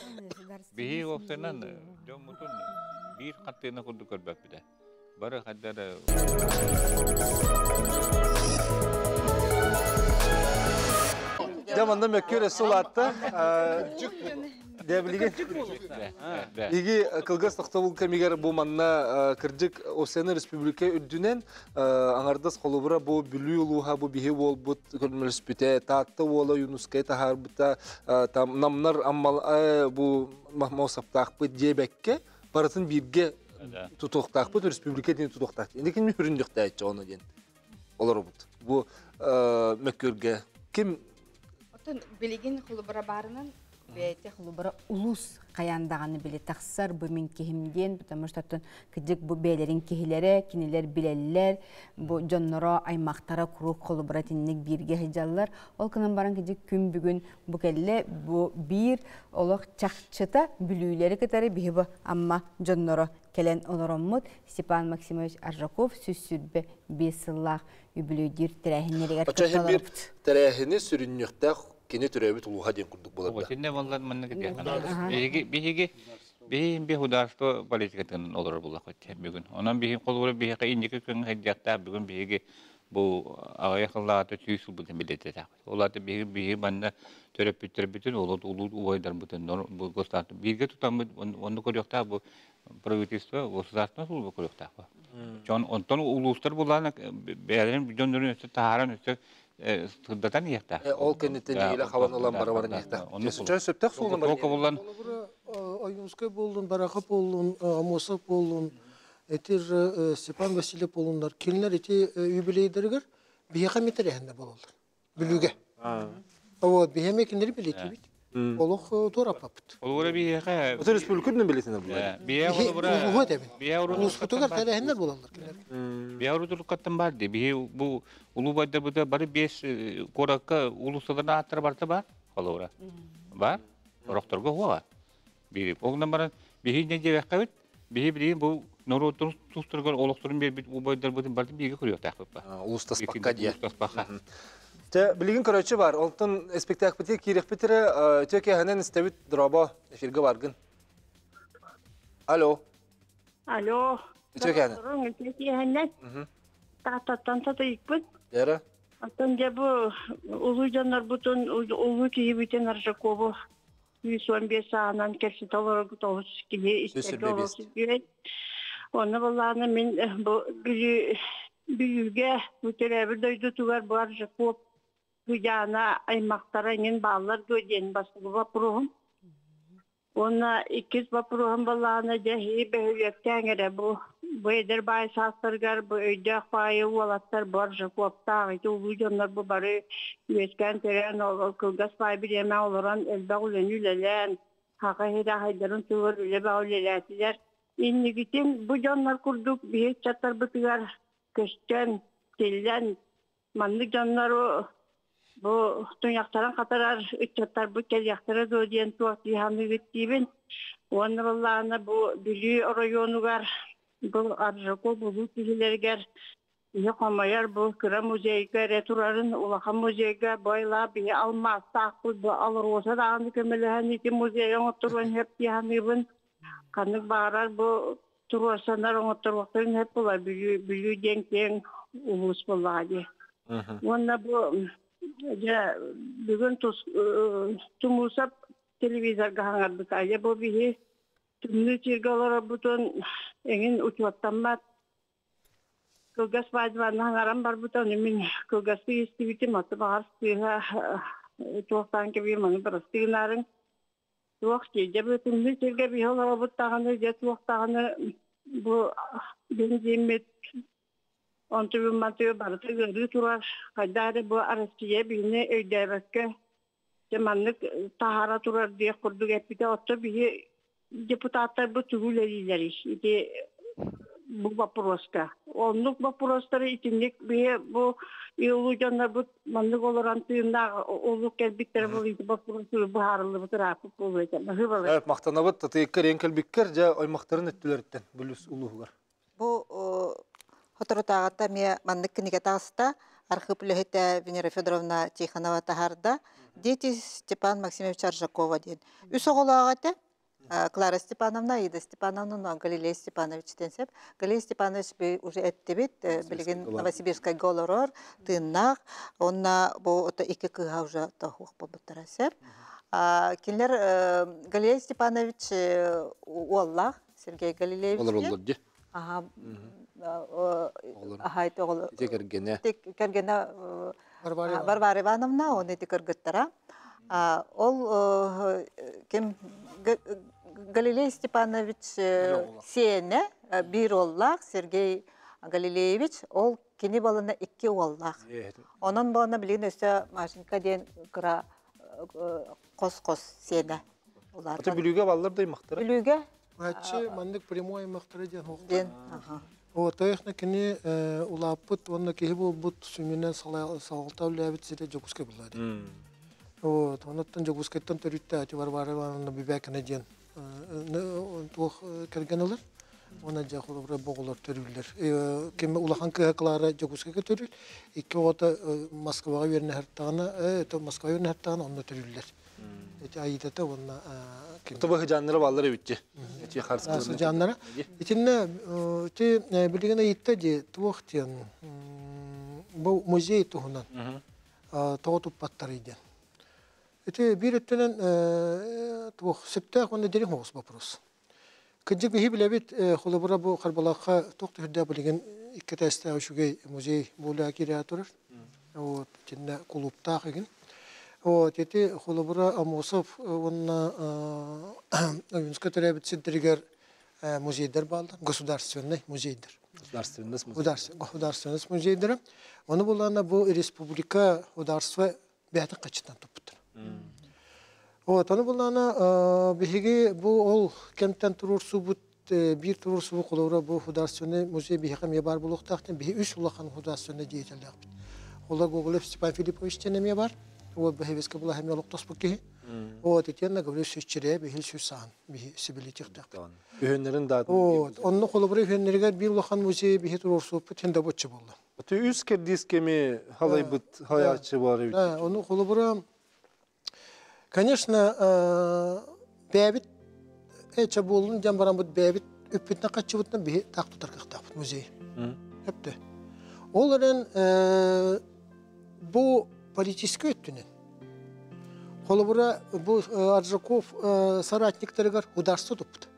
Bihi oksanan, diyorum mutun bir kattığına kurdu körbek bide. Barı kaddar... Jamanda mökkür esul attı. Debilgen. İgi kılgaz tağıtubul kemiger bu manna kırcık Osyanı Respublika üddünen anardas kolubura bu bülü uluha bu bihi bol bu kölmelispite taatta ola Yunuskay tahar bita namnar ammal bu mahmosaptaq bu diyebekke baratın birge tutuqtaq bu Respublika dini tutuqtaq. Indi kim hüründükte aytça onu diyen. Olar bu mökkürge kim Bilgin kulubara barının ve kulubara ulus kayandağını bile taksar bu min kehimden, потому что kıcık bu beylerin kehileri, kiniler bileller, bu canlara aymaktara kuru kulubara tinlik birge hejallar. Ol kınan baran kıcık küm bugün bu kelle bu bir olak çakçıta bülüleri katarı bihiba amma canlara kelen oloramut Stepan Maksimoviç Arjakov süssürbe besıllah übülüdür terehinleri Açayım bir terehini sürünlükte kini türevi tuluha diyen kurduk bular. O şimdi vallahi manna gidiyor. Bir hudarsto politikatının olur bu lakıt bugün. Onun bir kolları bir indiki gün hediyatta bugün bir bu ayaklarda tüysü bu millete tak. Olar da bir banda törep bütün olur ulu olaylar bütün bu gösterdi. Bir tutam onu koyuyorlar bu protesto o zaten bu koyuyorlar. John ondan uluslar bulan beylerin döndürüyor taharan üstü Sıdatan yekta. Ol keneteniyle havan olan barabarın yekta. Çay söptek solun var. Ayunskay bolun, Barakap bolun, Amosap bolun, etir Stepan Vasilyev bolunlar. Kelinler eti übüleyderger biheqa metrehinde bolurlar. Bülüge. O biheme kenleri bileti bit. Oluk torapapıt. Olur bir yeka. O Respublika'nın biletine bu. Bihe olur. Bu demin. Ulus fotoğraf terehinde bolurlar. Bihe olur kattan vardı. Bihe bu ulu bayda bu da bari 5 koraka uluslarına atır barta var. Olur. Var. Roktorga var. Bir ondan bara bihe ne diye kabet. Bihe bu Noru tutturgan olukturun bir bu bayda bu barta bihe kuruyor takip. Ulustas pakka diye. Ulustas pakka. Bilgin köröçü var. Oltun spektakl kirek bitire töke hanen istebit droba efirge bargın. Alo. Alo. Töke hanen. Sorun öteki hemen. Tahtattan tata yıkpıt. Yara. Atınca bu ulu canlar bütün ulu ki bütün Arjakov'u 115 sağından kersit olarak doğrusu ki istek olsun diye. Onu vallahi min bu büyüge bu televizyonda duydu tuvar bu Arjakov bu yana aymaktara inin bağlar göden basılı vapurun. Ona ikiz vapurun vallahi cehi behüyekten ere bu eder bay sastırgar bu öde fayı valatlar bu Arjakov'ta ait ulu canlar bu bari üyetken teren ol kılgas fay bir yeme olaran elbağ ulen ülelen haka heda haydarın tuvar üle bağ üleletiler. İnni gitin bu canlar kurduk bir çatar bıtıgar köşten, tellen, manlık canlar o bu dünyaktaran katarar, üç çatar bu kel yaktara doğdiyen tuak dihanı gittiğibin. Onu vallahi bu bilü rayonugar, bu Arjakov bu kişilerger, yakamayar bu kıra muzeyga, returarın ulaka muzeyga, bayla bir almaz, takıl bu alır olsa da anı kömelehan iki muzeyin oturun hep dihanı kanık bağırar bu turvasanlar oturmakların hep olar büyü denk ulus bulladı. Onda bu bugün tumusap televizör gahangardık aja bu bihi tümlü çirgalara bütün engin uçvattanmat kılgas vajvanı hangaran var buton emin kılgası istiviti matı bağır sıha tuğtan gibi manı barastığınların Tuğakçı, cebetinde çirge bir hala bu tağını, tuğak tağını bu benzemet antübü matıyor barıtı görü turar. Kadar bu arasıya birine ödebekke zamanlık tahara turar diye kurduk hep de otur bir deputatlar bu tügüleriler işte bu vaproska. Onluk vaprosları içinlik bir bu yolu canlar bu manlık olarak tüyünde oluk elbikleri bu vaprosu bu harlı bu tarafı bu Evet, maktanabıt tatıyıkkar enkel bikkar ja oymaktarın ettüleritten bülüs uluğular. Bu Hotorotağıtta me manlık kiniga tağısta Arxipülehete Venera Fedorovna Tixanova taharda Дети Степан Максимович Аржакова ден. Үс оғылағаты Клара Степановна, Ида Степановна, Галилей Степанович тенсеп. Галилей Степанович уже әттебет, білген Новосибирскай голорор, тыыннақ. Онна бұл екі кыға уже тахуқ болбыттарасеп. Кенлер Галилей Степанович Уаллах, Сергей Галилеевич. Олар олар де. Ахайты оғылы. Текергене. Текергене Варвара Ивановна, оны текергеттара. Ол кем Галилей Степанович Сене, bir oğlak, Sergey Galileyevich, ol kini balına iki oğlak. Onun balına bilin üstü maşinka diyen kıra kos Sene. Ata bülüge ballar da ymaktara? Bülüge? Maçı mandık primo ymaktara diyen hoğda. Diyen, O tayıqna kini ulapıt, onunla kehi bu sümünden sağalta bilabit zile jokuska buladı. Ondan jokuskaytan törütte ati var onu bir bekine diyen. Tuğ kergen olur. Ona jakulu buraya boğular törüller. Kime ulahan kıhaklara jokuska törül. İki oda Moskva'ya verine her tağına, Moskva'ya verine her tağına onunla törüller. Ayıda da onunla Tuba hıcanları balları bütçe. Asıl canlara. İçinde bildiğin ayıtta diye tuğ diyen bu müzeyi tuğunan toğutup patlarıydı. Bir ötenen tuğ septağ onda derin hoğuz baprosu. Kıncık bir bile bit xulubura bu Karbalaqa toqtu hüdda bildiğin iki testa şu gay müzey bula kiratörür. O içinde kulüptağ egin. O teti xulubura Amosov onun Yunska terabit sidriger muzeydir baldı. Государственный muzeydir. Государственный muzeydir. Onu bulana bu Respublika Hudarstva beyatı kaçıdan toputtur. Onu bulana bihigi bu ol kemten turursu bu bir turursu bu kulura bu Hudarственный muzey bihigam yabar buluq taqtin bihi üç ulakan Hudarственный diyetellik. Ola Gogolev Stepan Filipovich tenem yabar. O behevizke bula hem yoluk tasbuki. O tetiyanla gavle süsçireye bihil süssan bihi sibilitik taqtin. Ühünlerin dağıtın. Onun kulubura ühünleriger bir ulakan muzeyi bihi turursu tende botçu buldu. Аты үз кердискеме халай быт хаячы бар бит. Onu kolubura конечно бәбит эче болун жамбаран бут бәбит үппитне качы бутна би так тутар кыктап музей. Хепте. Оларен bu политический өттүнен. Колубура bu Аржаков соратниктарыгар ударство тупты.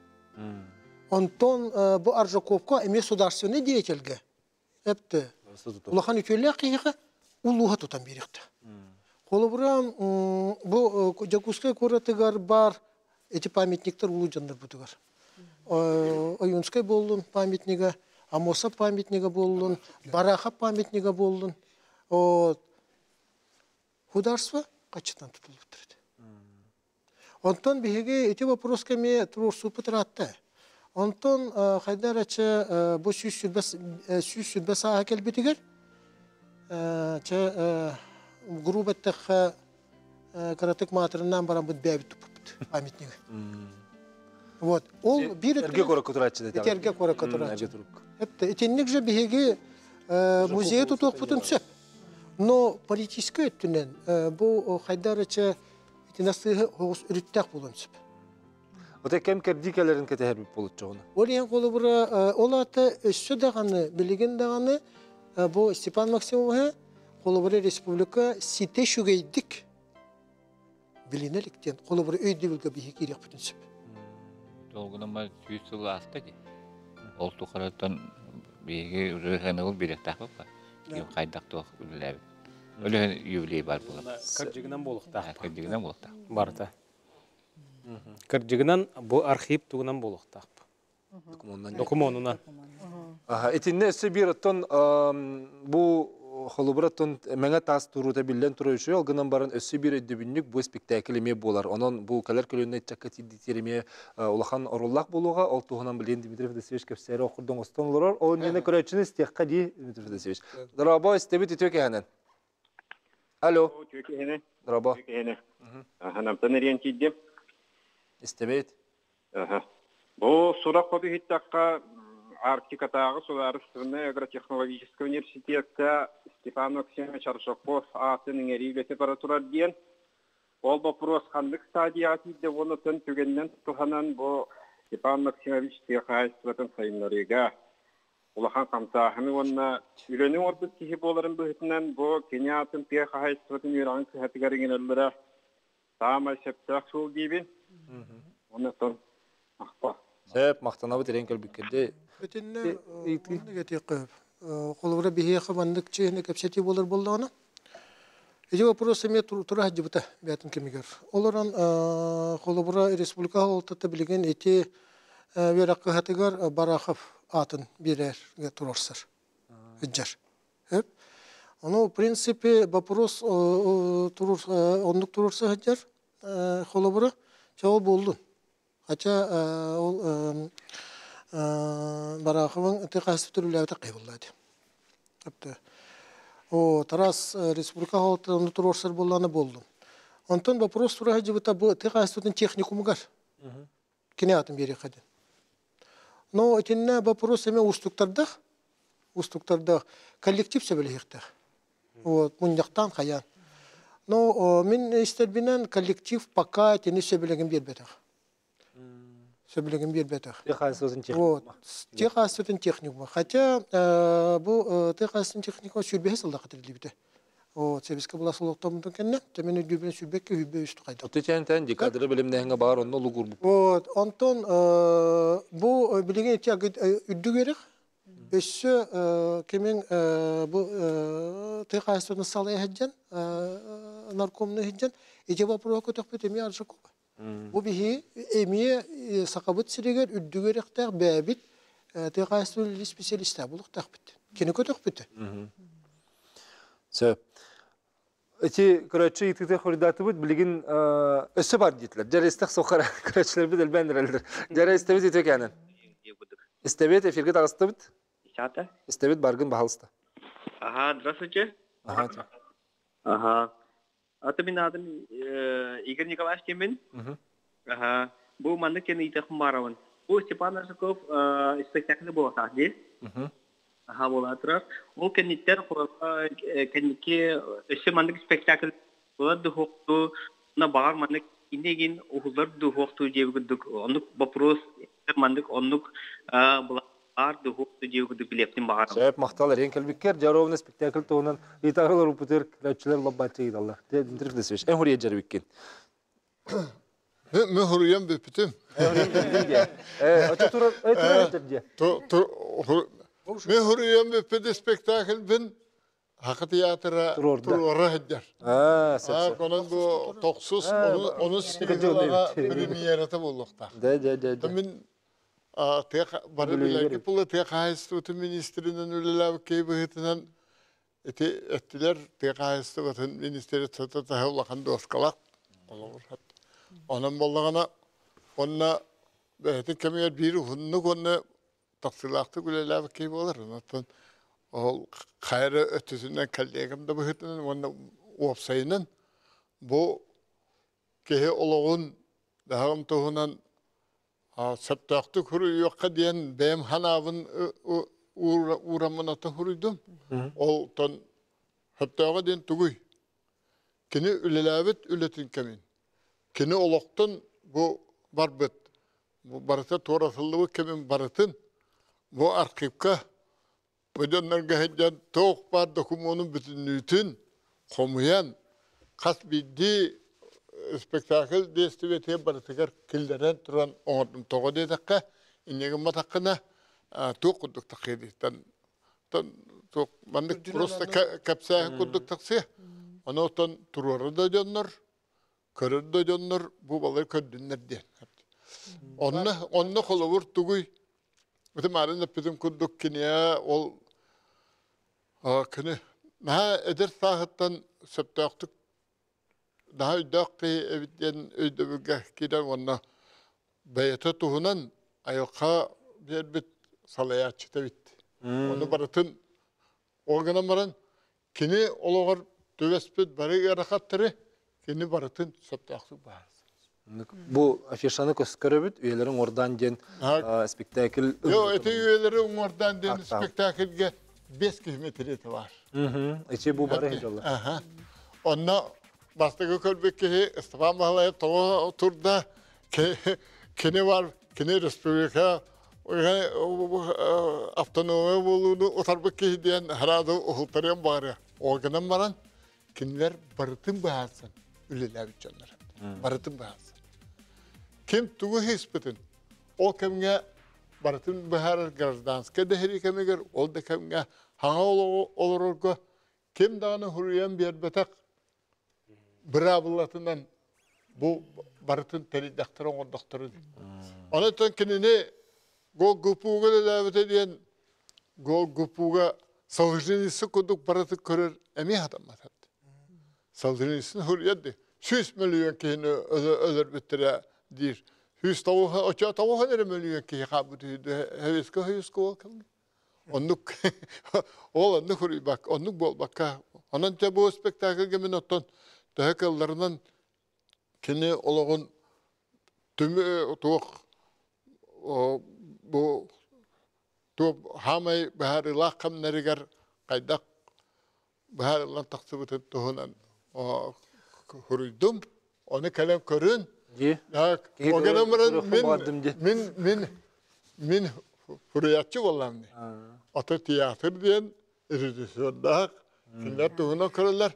Онтон bu Аржаковка эме государственный деятельге. Хепте. Улахан үтөлө кыйга улуга тутан беректи. Колубура bu Jakutskая коратыгар бар эти памятниктер улуу жандар бутугар. Оюнскай болдун памятниги, Амоса памятниги болдун, Бараха памятниги болдун. Хударство качтан тутулуп турат. Онтон биге эти вопроска ме турсу патратта. Онтон хайдарача бу сүз-сүрбәс акелбитигер. Ча грубаттах каратык материнан баран бу бәбит тупут памятниги. Вот. Ол бир Эрге кора кутурачы да. Эрге кора кутурачы. Это этинник же биге музей тутук бутун сөп. Но политический өттүнен бу хайдарача этинасы хогус үрүттәк болон сөп. Ота кем кердикелерин кетер бип болот жогуна. Олен колубура олаты өссө даганы билеген даганы бу Степан Максимов колубура республика сите шугейдик билинеликтен колубура өйдүбүлгө биги керек бүтүн сөп. Долгунама 100 жыл астыды. Ол тухараттан биги рөхөнөгүл биректак ба. Ем кайдакты үлеләб. Өле юбилей бар була. Кыржыгынан болукта. Кыржыгынан болукта. Барта. Кыржыгынан бу архив тугунан болукта. Документунан. Этинне өсө бир оттон бу холубраттон меңе тас турута билен турушу алгынан барын өсө бир өдөбүннүк бу спектакль эме болар. Онон бу калер көлөнө чакка тидитереме улахан оруллак болууга ол тугунан билен Дмитрий Федосевич кепсери окурдун остонлорор. Ол нене көрөчүнү стекка ди Дмитрий Федосевич. Драба стебит итөкенен. Алло. Драба. Ханамтан ориентидем. Стебит. Бу сурак коду хиттакка Арктикатагы Сударственный агротехнологический университетте Степан Максимович Аржаков атының эриле температура ден. Ол вопрос кандык стадияты де оны төн түгеннен туханан бу Степан Максимович техайстватын сайынларыга улахан камсахыны онна үйрөнүң ордус кихи боларын быхытынан бу Кениятын техайстватын үйран кыхатыгарыгенеллера сама септак сул дейбин. Оны тон акпа. Сеп мактанабы терен көлбүккенде Бүтүнне негетип колубура бихе хабандык чехне кепсети болор болдуна. Эти вопросы мне тура жибута бятын кемигер. Олоран колубура республика олтата билген эти веракка хатыгар Барахов атын бирер турорсар. Ыджар. Хеп. Оно в принципе вопрос турур ондук турорса ыджар колубура чоо болду. Хотя ол Бараховың текасып түріләуді қайбылады. Тарас республика халықтығында тұрорсар боланы болды. Онтан вопрос тұрағы жібіта бұл текасыптың техникумығар. Кенеатын бері қадын. Но өтінне вопрос әме ұстықтардық коллектив сөбілі еқтіқ. Мұндақтан қаян. Но мен істербінен коллектив пока тені сөбілігін бербетіқ. Сөбілігін бербетіқ. Техасыптың техникумы. Хотя бұл техасыптың техникумы сүрбеге сылда қатырылды біті. Себеске бұла сұлықтамын кәнне, төмен өйдебіне сүрбекке үйбе үсті қайды. Өтечен декадры білімдәңі бар, онны ұлығыр бұл. Онтон бұл білеген еті үдді керек. Өссі кемен бұл техасыптың салы әйджен, наркомны әйджен, ете вапыруға көтек бөтеме Аржаков. Бу бихи эмие сакабыт сирегер үддүгеректер бәбит техасыптын специалисттер булуктак бит. Кене көтөк бит. Сөп. Эти көрөчү итте хоридаты бит билген өсө бар дитлер. Жарестак сохара көрөчлөр бит элбендерлер. Жарестебит итекенен. Истебет эфирге тагысты бит. Ишата. Истебет баргын бахалста. Ага, здравствуйте. Ага. Это меня адам Игорь Николаевич Кемин. Ага. Бу мандык кені ите хумаравын. Бу Степан Аржаков спектакль болса, де? aha bolatrar. O kendiler kurala kendiki mandık spektakl bu duhuktu na bağır mandık indegin okullar duhuktu diye guduk onluk bapros mandık onluk bağır duhuktu diye guduk bileptin bağır. Şayet maktalar en kelbikker jarovna spektakl toğunan itağlar uputer kraliçeler labbatçı gidarlar. Dindirif desmiş. En huriye jarbikken. Ben huruyam büpütüm. Ben huruyam büpütü spektakl ben Hakkı tiyatra turora hediyer. Konan bu toksuz, onun spirituala premierata buldukta. Tamin bana bilagi pula TKH'stı ministrinin ülelâv keybihitinden ettiler TKH'stı vatın ministeri tatata hevlakan dostkalak. Onun bollağına onna behetin kemiyer biri hunnuk onna taksılaktı ülelâv keybi olur. O kayra ötüsünden kallegim de bihitinden onna uapsayının bu kehe oloğun dağım tohunan Septaktı kuru yokka diyen benim hanavın uğramına ta huruydum. Ol ton septağa diyen tuguy. Kini ülelabet ületin kemin. Kini oloktun bu barbet. Bu barıta torasıllığı kemin barıtın. Bu arkipka. Bu dönlerge heccan toğuk bar dokumonun bütünlüğütün. Komuyan. Kas bildi spektakl destivetiye barıtıgar kilderen turan oğudum toğu dedekka innegin matakına tuğ kudduk takıydı. Tuğ mandık prosta kapsaya kudduk taksıya. Onu otan turarı da dönler, körü da dönler, bu balığı kördünler diyen. Onunla kolu vur tuğuy. Bütün marında bizim kudduk kiniye ol kini. Naha eder sahıttan septaktık daha ödekki evitten ödebüge giden ona bayata tuhunan ayakka bir bit salayatçıda bitti. Onu baratın organa maran kini oloğar tövespet bari yarakatları kini baratın septaktık bahar. Bu afişanı kösköröbüt üyelerin oradan gen spektakl. Yo ete üyelerin oradan gen spektaklge 5 kilometre var. İçi bu bari inşallah. Onna Bastığı kölbeki İstifa Mahalaya toğa oturda kini var, kini Respublika avtonomi buluğunu otarbeki diyen herhalde uhultarıyan bari. Organan varan kinler barıtın bahasın. Ülelâ bütçenler. Barıtın bahasın. Kim tuğu hispetin? O kemge barıtın bahar grazdanska dehri kemiger, ol da kemge hana olur ki kim dağını hürriyen bir betak Brabılatından bu barıtın teri daktaran o doktoru. Ona tankini go gupuga lavet ediyen go gupuga savcınısı kuduk barıtı körür emi adam matat. Savcınısın hürriyetdi. 100 milyon kini ölür bitire dir. 100 tavuğa oça tavuğa nere milyon ki kabut hevesko olkan. Onluk olanı hürri bak onluk bol bakka. Onun te bu spektakl gemin otton Dağıkallarından kini olağın tümü tuğuk bu tuğuk hamay bahari lakam neriger kaydak bahari lan taksibit ettuğunan huruydum. Onu kalem körün. O gönümün min huriyatçı olam ne. Ata tiyatır diyen rejisörler kinler tuğuna körürler.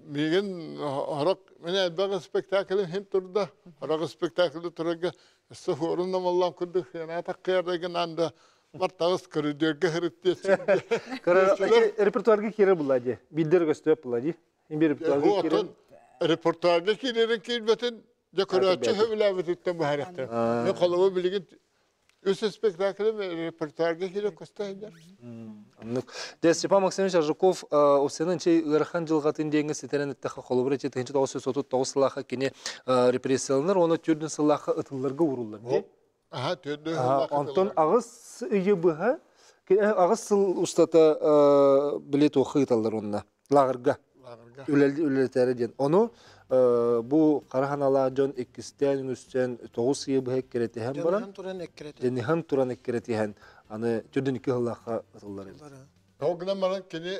Megen harak mene baga spektakl hem turda harak spektakl turaga sahurun namallam kudu yana takkayardagen anda martağız körüdürge hırıttı. Repertuarga kire buladı. Bildir gösterip buladı. Bir repertuarga kire. Repertuarga kire kilbetin jakoratçı hevlavetten bu harekta. Ne kalıbı bilgin üst spektakl repertuarga kire kostaylar. Степан Максимович Аржаков осенен чей ырхан жылгатын деңе сетерен иттеха колубур эче тенче тоғыз соту тоғыз сылаха кене репрессияланыр, оны түрдүн сылаха ытылларга уруллар. Антон агыс ыйыбыха, агыс сыл устата билет окыйталар онна, лагырга. Үлелтери ден. Оны bu Karahanala John ikisten üstten 9 yıl bu hekkeretihen baran. Denihan turan hekkeretihen. Аны түрден 2 хыллаққа атылар еді. Тогна баран кини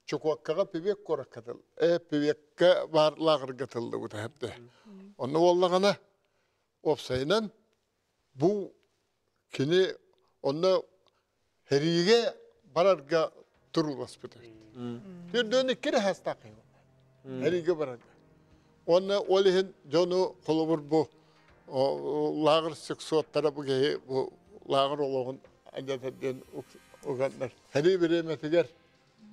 чукуаккага пибек кораккатыл. Пибекке бар лагыр гатылды бу тәпте. Оны боллагана опсайнан бу кини оны хериге барарга турулас бит. Түрдөн 2 хастакы. Хериге барарга. Оны олихин жону колобур бу лагыр сексуаттара бу лагыр ологун адетен огандар. Хери биреметигер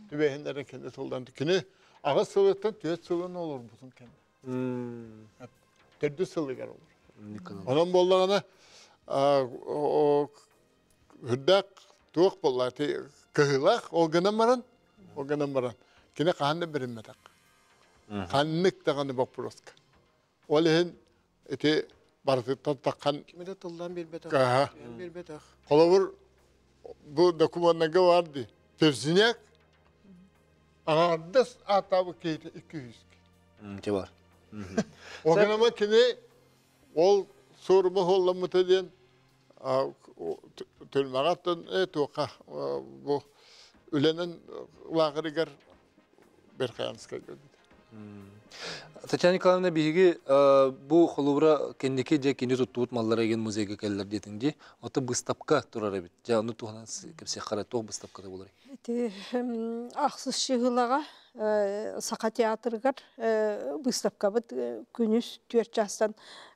түбеһиндерин кенде солдан күнү ага сылыттан төт сылын olur бутун кен. Төрдү сылыгар olur. Онон боллагана хүддак тук боллати кыһылак огана маран кине каанды биреметак. Каннык таганы вопроска. Олехин эти бартыттан таккан Кимде тылдан билбетак. Билбетак. Колобур bu dokümannaga vardı. Tefsinek ağırdas atabı keyte 200. Ki var. O gün ama kine ol sorumu hollamıta diyen tülmağattan toka bu ülenin lağırıgar bir kayanıska gördü. Татьяна Николаевна биги бу холубра кендеке же кенде туттут маллара ген музейге келдер детинди. Аты выставка турар бит. Жа аны туган кепсе кара тог выставкада болар. Эти ахсыз шыгылага сака театргар выставка бит күнүс 4 жастан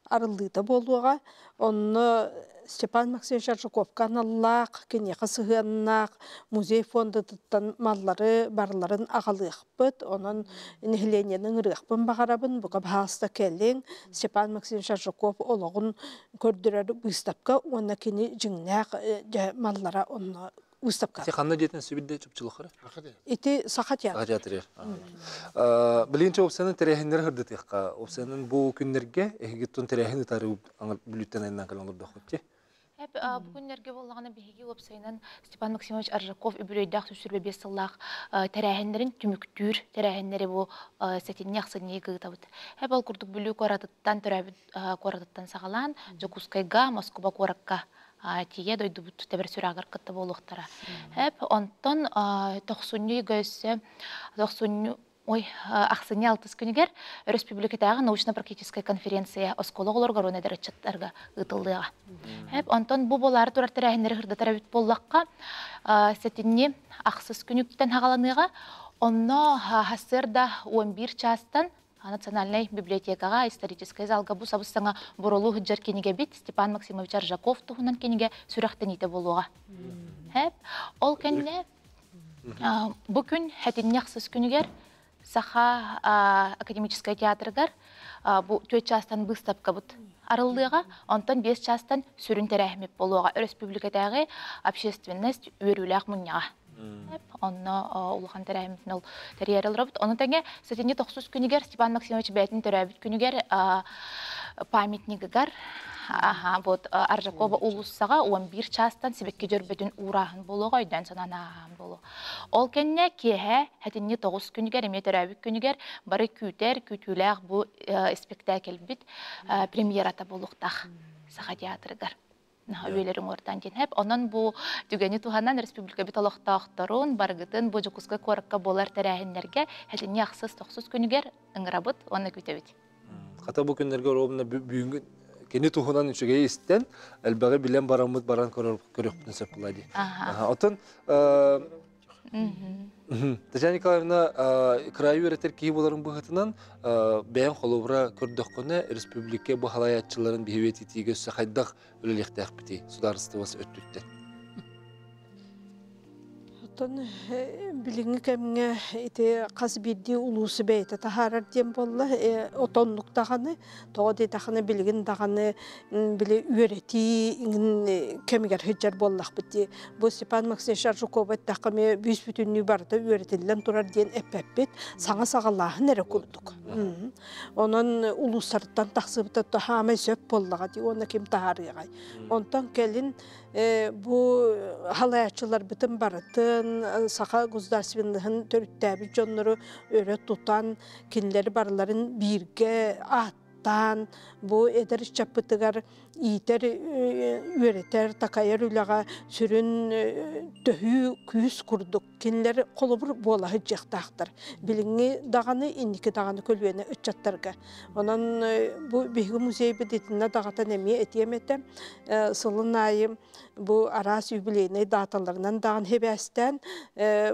арылдыта болуга. Онны Степан Максимович Аржаков каналлак, кене кысыгыннак, музей фондытан маллары барларын агалыгпыт, онун нехлененин рыхпын багарабын, буга баста келең Степан Максимович Аржаков ологун көрдүрөр выставка, онна кене жиңнак маллара онна выставка. Ханна жетен сүбидде чөпчүлүк. Ити сака театр. Театр. Билинче опсанын терехиндер хырды текка. Опсанын бу күннерге эгиттон терехин тарып аңыр бүлүттен айнан калгандыр дохотчи. Hep bugünlerge bolağına bihigi opsaynan Stepan Maksimoviç Arjakov übüreydak süsürbe 5 yıllık terehenlerin tümüktür, terehenleri bu setinni yaxsınniye gıgıtabıd. Hep al kurduk bülü koratıttan, törabit koratıttan sağalan, Jokuskayga, Moskova korakka tiye doydu bu teber süragar kıtta boluqtara. Hep ondan 90 göğüsse, 90 Ақсыне 6 күнігер Республикадағы научно-практическая конференция оскологолоргар өнедер отчеттарға ұтылдыға. Онтон бұл болары тұрар тәрәхіндері ғырдатар әбіт боллаққа сәтінне ақсыз күніктен хағаланыға, онны хасырда 11 частан Национальной библиотекаға, историческая залға бұл сабыстаңа бұрылу ғыджар кенеге бит Степан Максимович Аржаков тұғынан кенеге сүрақтен ете болуға. Ол кәнне бұл күн әтінне ақсыз күнігер Саха академическая театрыгар бу 4 частан выставка бут арылдыга, онтон 5 частан сүрүн терәхмеп болуга республикадагы общественность өрүләк муньяга. Онно улхан терәхмепнел терьерелер бут. Оны тәңе 9 күнигер Степан Максимович бәйтин терәбит күнигер памятнигигар вот Аржакова улуссага 11 частан себекке жөрбөтүн урахын болуга өйдөн сананаан болу. Ол кенне кеhe хәтинне 9 күнигер эме терәбит күнигер бары күтүләк бу спектакль бит премьерата болуктак саха театрыгар. Өйлерің ортан ден хәп. Онан бу дүгәне туганнан республика бит алактактырын баргытын бу Жокуска коракка болар терәһиннәргә хәтинне яхсыз 9 күнигер ыңрабыт, оны күтәбит. Хата бу күннәргә робна бүгүн кене тухунан үчүгө истен элбеге билен барамыт баран көрөп несеп булады. Отон Татьяна Николаевна краю өретер кии боларын бұғытынан бәйін қолуыра көрдіққыны республике бұл халаятчыларын бейветі тиге өсі қайдақ өлелектәқ біті сударыстывасы өттүттен. Отон билинги кемге ите каз бидди улусы бейте тахарар дем болла отонлук таганы тоди таханы билгин таганы биле үйрети кемгер хеджер боллак бити бу Степан Максимович Аржаков тахаме бүс бүтүннү барда үйретилен турар ден эппеппит саңа сагаллахын эре курдук. Онон улустардан таксыбыта тахаме сөп боллага ди оны ким тахарыгай. Онтон келин бу халаячылар бүтүн барытын саха государственныхын төрүттәби жоннору өрө тутан кинлери барларын бирге аттан бу эдер чаппытыгар итер үеретер такайыр үлаға сүрін төхі күйіс күрдік кенлер қолыбыр болағы жақтақтыр. Біліңі дағаны, иннекі дағаны көлуені үтчаттарға. Онан бұл бейгі музей бедетіне дағатан әме әтеметі сылын айым бұл арас юбилейный даталарынан дағын хебәстен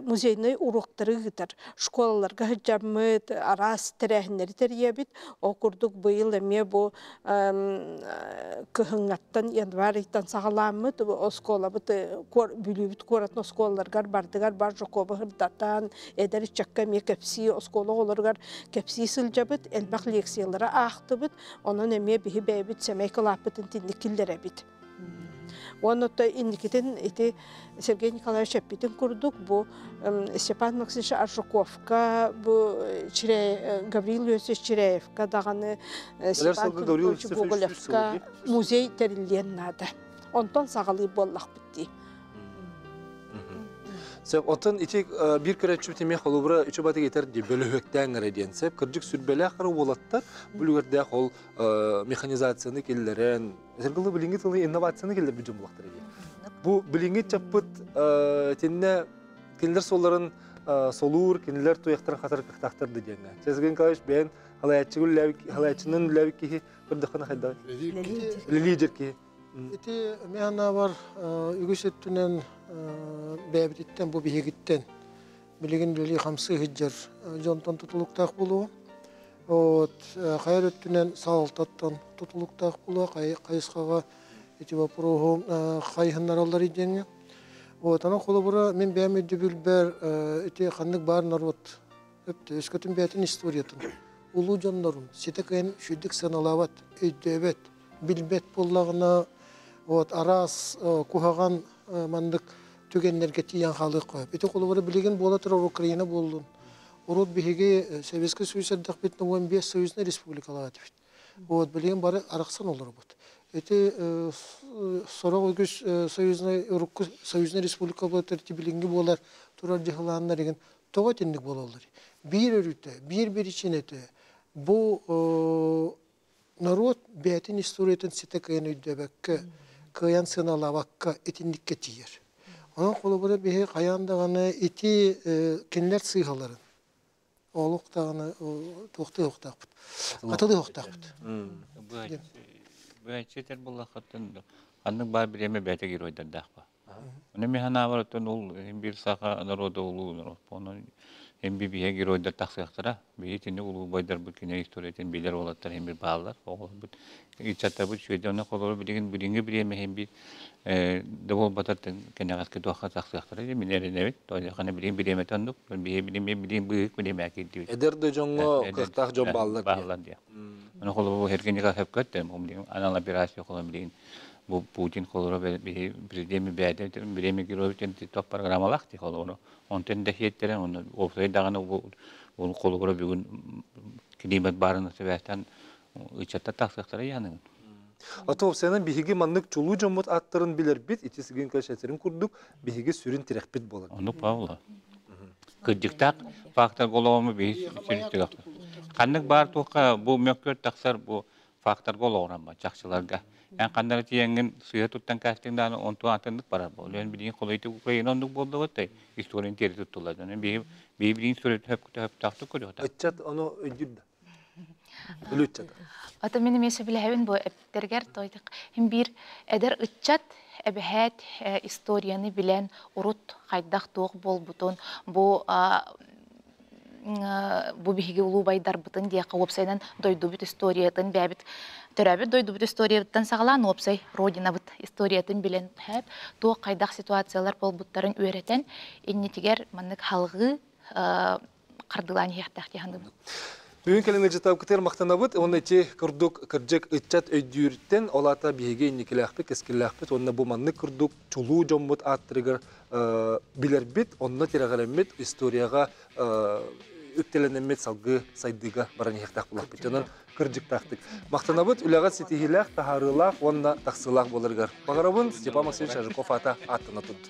музейный уроқтары ғытыр. Школаларға жамыд арас тәрәхінері тәребет, о күрдік бұйыл әме бұл көхіңаттан январитан сағаламыд, оскола бүлібіт көратын осколаларғар бардығар бар жоқобы ғырдатан, әдәрі чакка ме кәпсі оскола оларғар кәпсі сылжабыд, әлбақ лекциялары ақтыбыд, оның әме бігі бәйбіт сәмей кылапытын тіннікілдер әбіт. Онытта инникетен Сергей Николаевич Аппитин курдук, бу Степан Максимович Аржуковка, бу Гаврил Иосифович Чиреевка, дағаны Степан Курдович Гоголевка музей тәрілден нады. Онтан сағалы боллақ бітті. Отын итек bir kere çüpteme xolubra üçü batı getir de böyle hökten gredien sep kırcık sürbele xarı bolattar bülgerde xol mexanizasyonu kelleren sergılı bilingi tılı innovasyonu keller bir cumlaqtır edi. Bu bilingi çapıt tenne keller solların solur keller toyaqtar xatar qıqtaqtır degenge. Sezgin kaş ben halayatçının laviki bir daxana xayda. Lider ki Iti mehana var ügüsettünen bäbititten bu bihigitten bilgin lili hamsı hijjar jonton tutuluktaq bulu. Ot hayrettünen sağaltattan tutuluktaq bulu qayısqaga iti vapuruhum qayhınlarallar idenge. Ot ana kolubura men bämidi bilber iti qandık bar narot. Öptü öskөtün bätin istoriyatın. Ulu jonlarım siteken şüdük sanalavat öydebet bilbet bollagına ot aras kuhagan mandık tügenlerge tiyan halı koyup. Eti kolubara bilgin bola tura Ukrayna boldun. Urut bihigi Sovyetski Soyuz erdakbetine 15 Soyuzna Respublikalar atıfit. Ot bilgin bari araqsan olur bud. Eti sonra ögüz Soyuzna Respublikalar tertibilgingi bolar turar cihılanlar egin toğa tendik bolalır. Bir örüte, bir için ete bu народ бәтин историятын ситекайын өйдебәкке, каян сыналавакка етіндікке тиер. Оның қолы бұра бейі қаяндағаны еті кенлер сыйғаларын. Олықтағаны тоқты оқтақпыд. Қатылы оқтақпыд. Бұл әйтсетер бұл ақыттың қандың бар біреме бәті кер ойдардақ ба. Оны механа бар өттен ол бір сақа народы олу. Hem bir bihe giroyda taksiyaklara, bir tane ulu baydar bu kine historiyetin bilir olatlar hem bir bağlar, oğul bu içatta bu şöyle ona kolları bilingi hem bir davul batartın kenagatki doğa taksiyaklara ya minere evet, doğa kana bileyim tanıdık, bileyim büyük bileyim akıllı. Eder de jongo kırtak jon bağlar diye. Ona kolları bu herkeni kahep kattım, bileyim anala bir asya kolları bileyim. Bu Putin kolları bir prezidenti beğendi, bileyim giroyda top programalar diye kolları. Ondan da hiyetlere onu ofsayı dağına bu kolları bugün klimat barını sebepten içatta taksaklara yanın. Atov senin bihigi manlık çulu camut attırın bilir bit içisi gün kaşeterin kurduk bihigi sürün tirekbit bolar. Onu Pavla. Kırcıktak faktör kolağımı bir sürün tirekbit. Kandık bar toka bu mökkör taksar bu faktör kolağıma çakçılarga. Yani kandarı tiyengin suya tuttan kastingdan ontu atındık para bol. Yani bildiğin kolaydı Ukrayna onduk boldu vatay. İstorin teri tuttular. Yani bildiğin story hep taktık koyuyor. Ötçat onu öncürdü. Ölütçat. Ata benim esi bile hevin bu epterger toydık. Hem bir eder ötçat ebehet istoriyanı bilen urut haydak doğ bol buton bu bihigi ulu baydar butun diye websaydan doydu bit istoriyatın bäbit törәбит doydu bit istoriyattan sağlan websay rodina bit istoriyatın bilen hep to qaydak situasiyalar bol buttарын öğreten innetiger manныk halgı qardılan yaqtaq dihandım. Bugün kelime jitap kıtır maqtanabıt, onu eti kurduk kırcık ıtçat öydürtten olata bihige innikilähpik, eskillähpik, onu bu manlık kurduk çulu jommut attırıgır bilerbit, onu tiragalemmet, istoriyaga öktelenemmet salgı saydıga baran yaqtaq bulaqpit. Jonan kırcık taqtık. Maqtanabıt ülaga sitihilaq, taharılaq, onda taqsılaq bolırgar. Bağırabın Stepan Maksimович Аржуков ата аттына tuttu.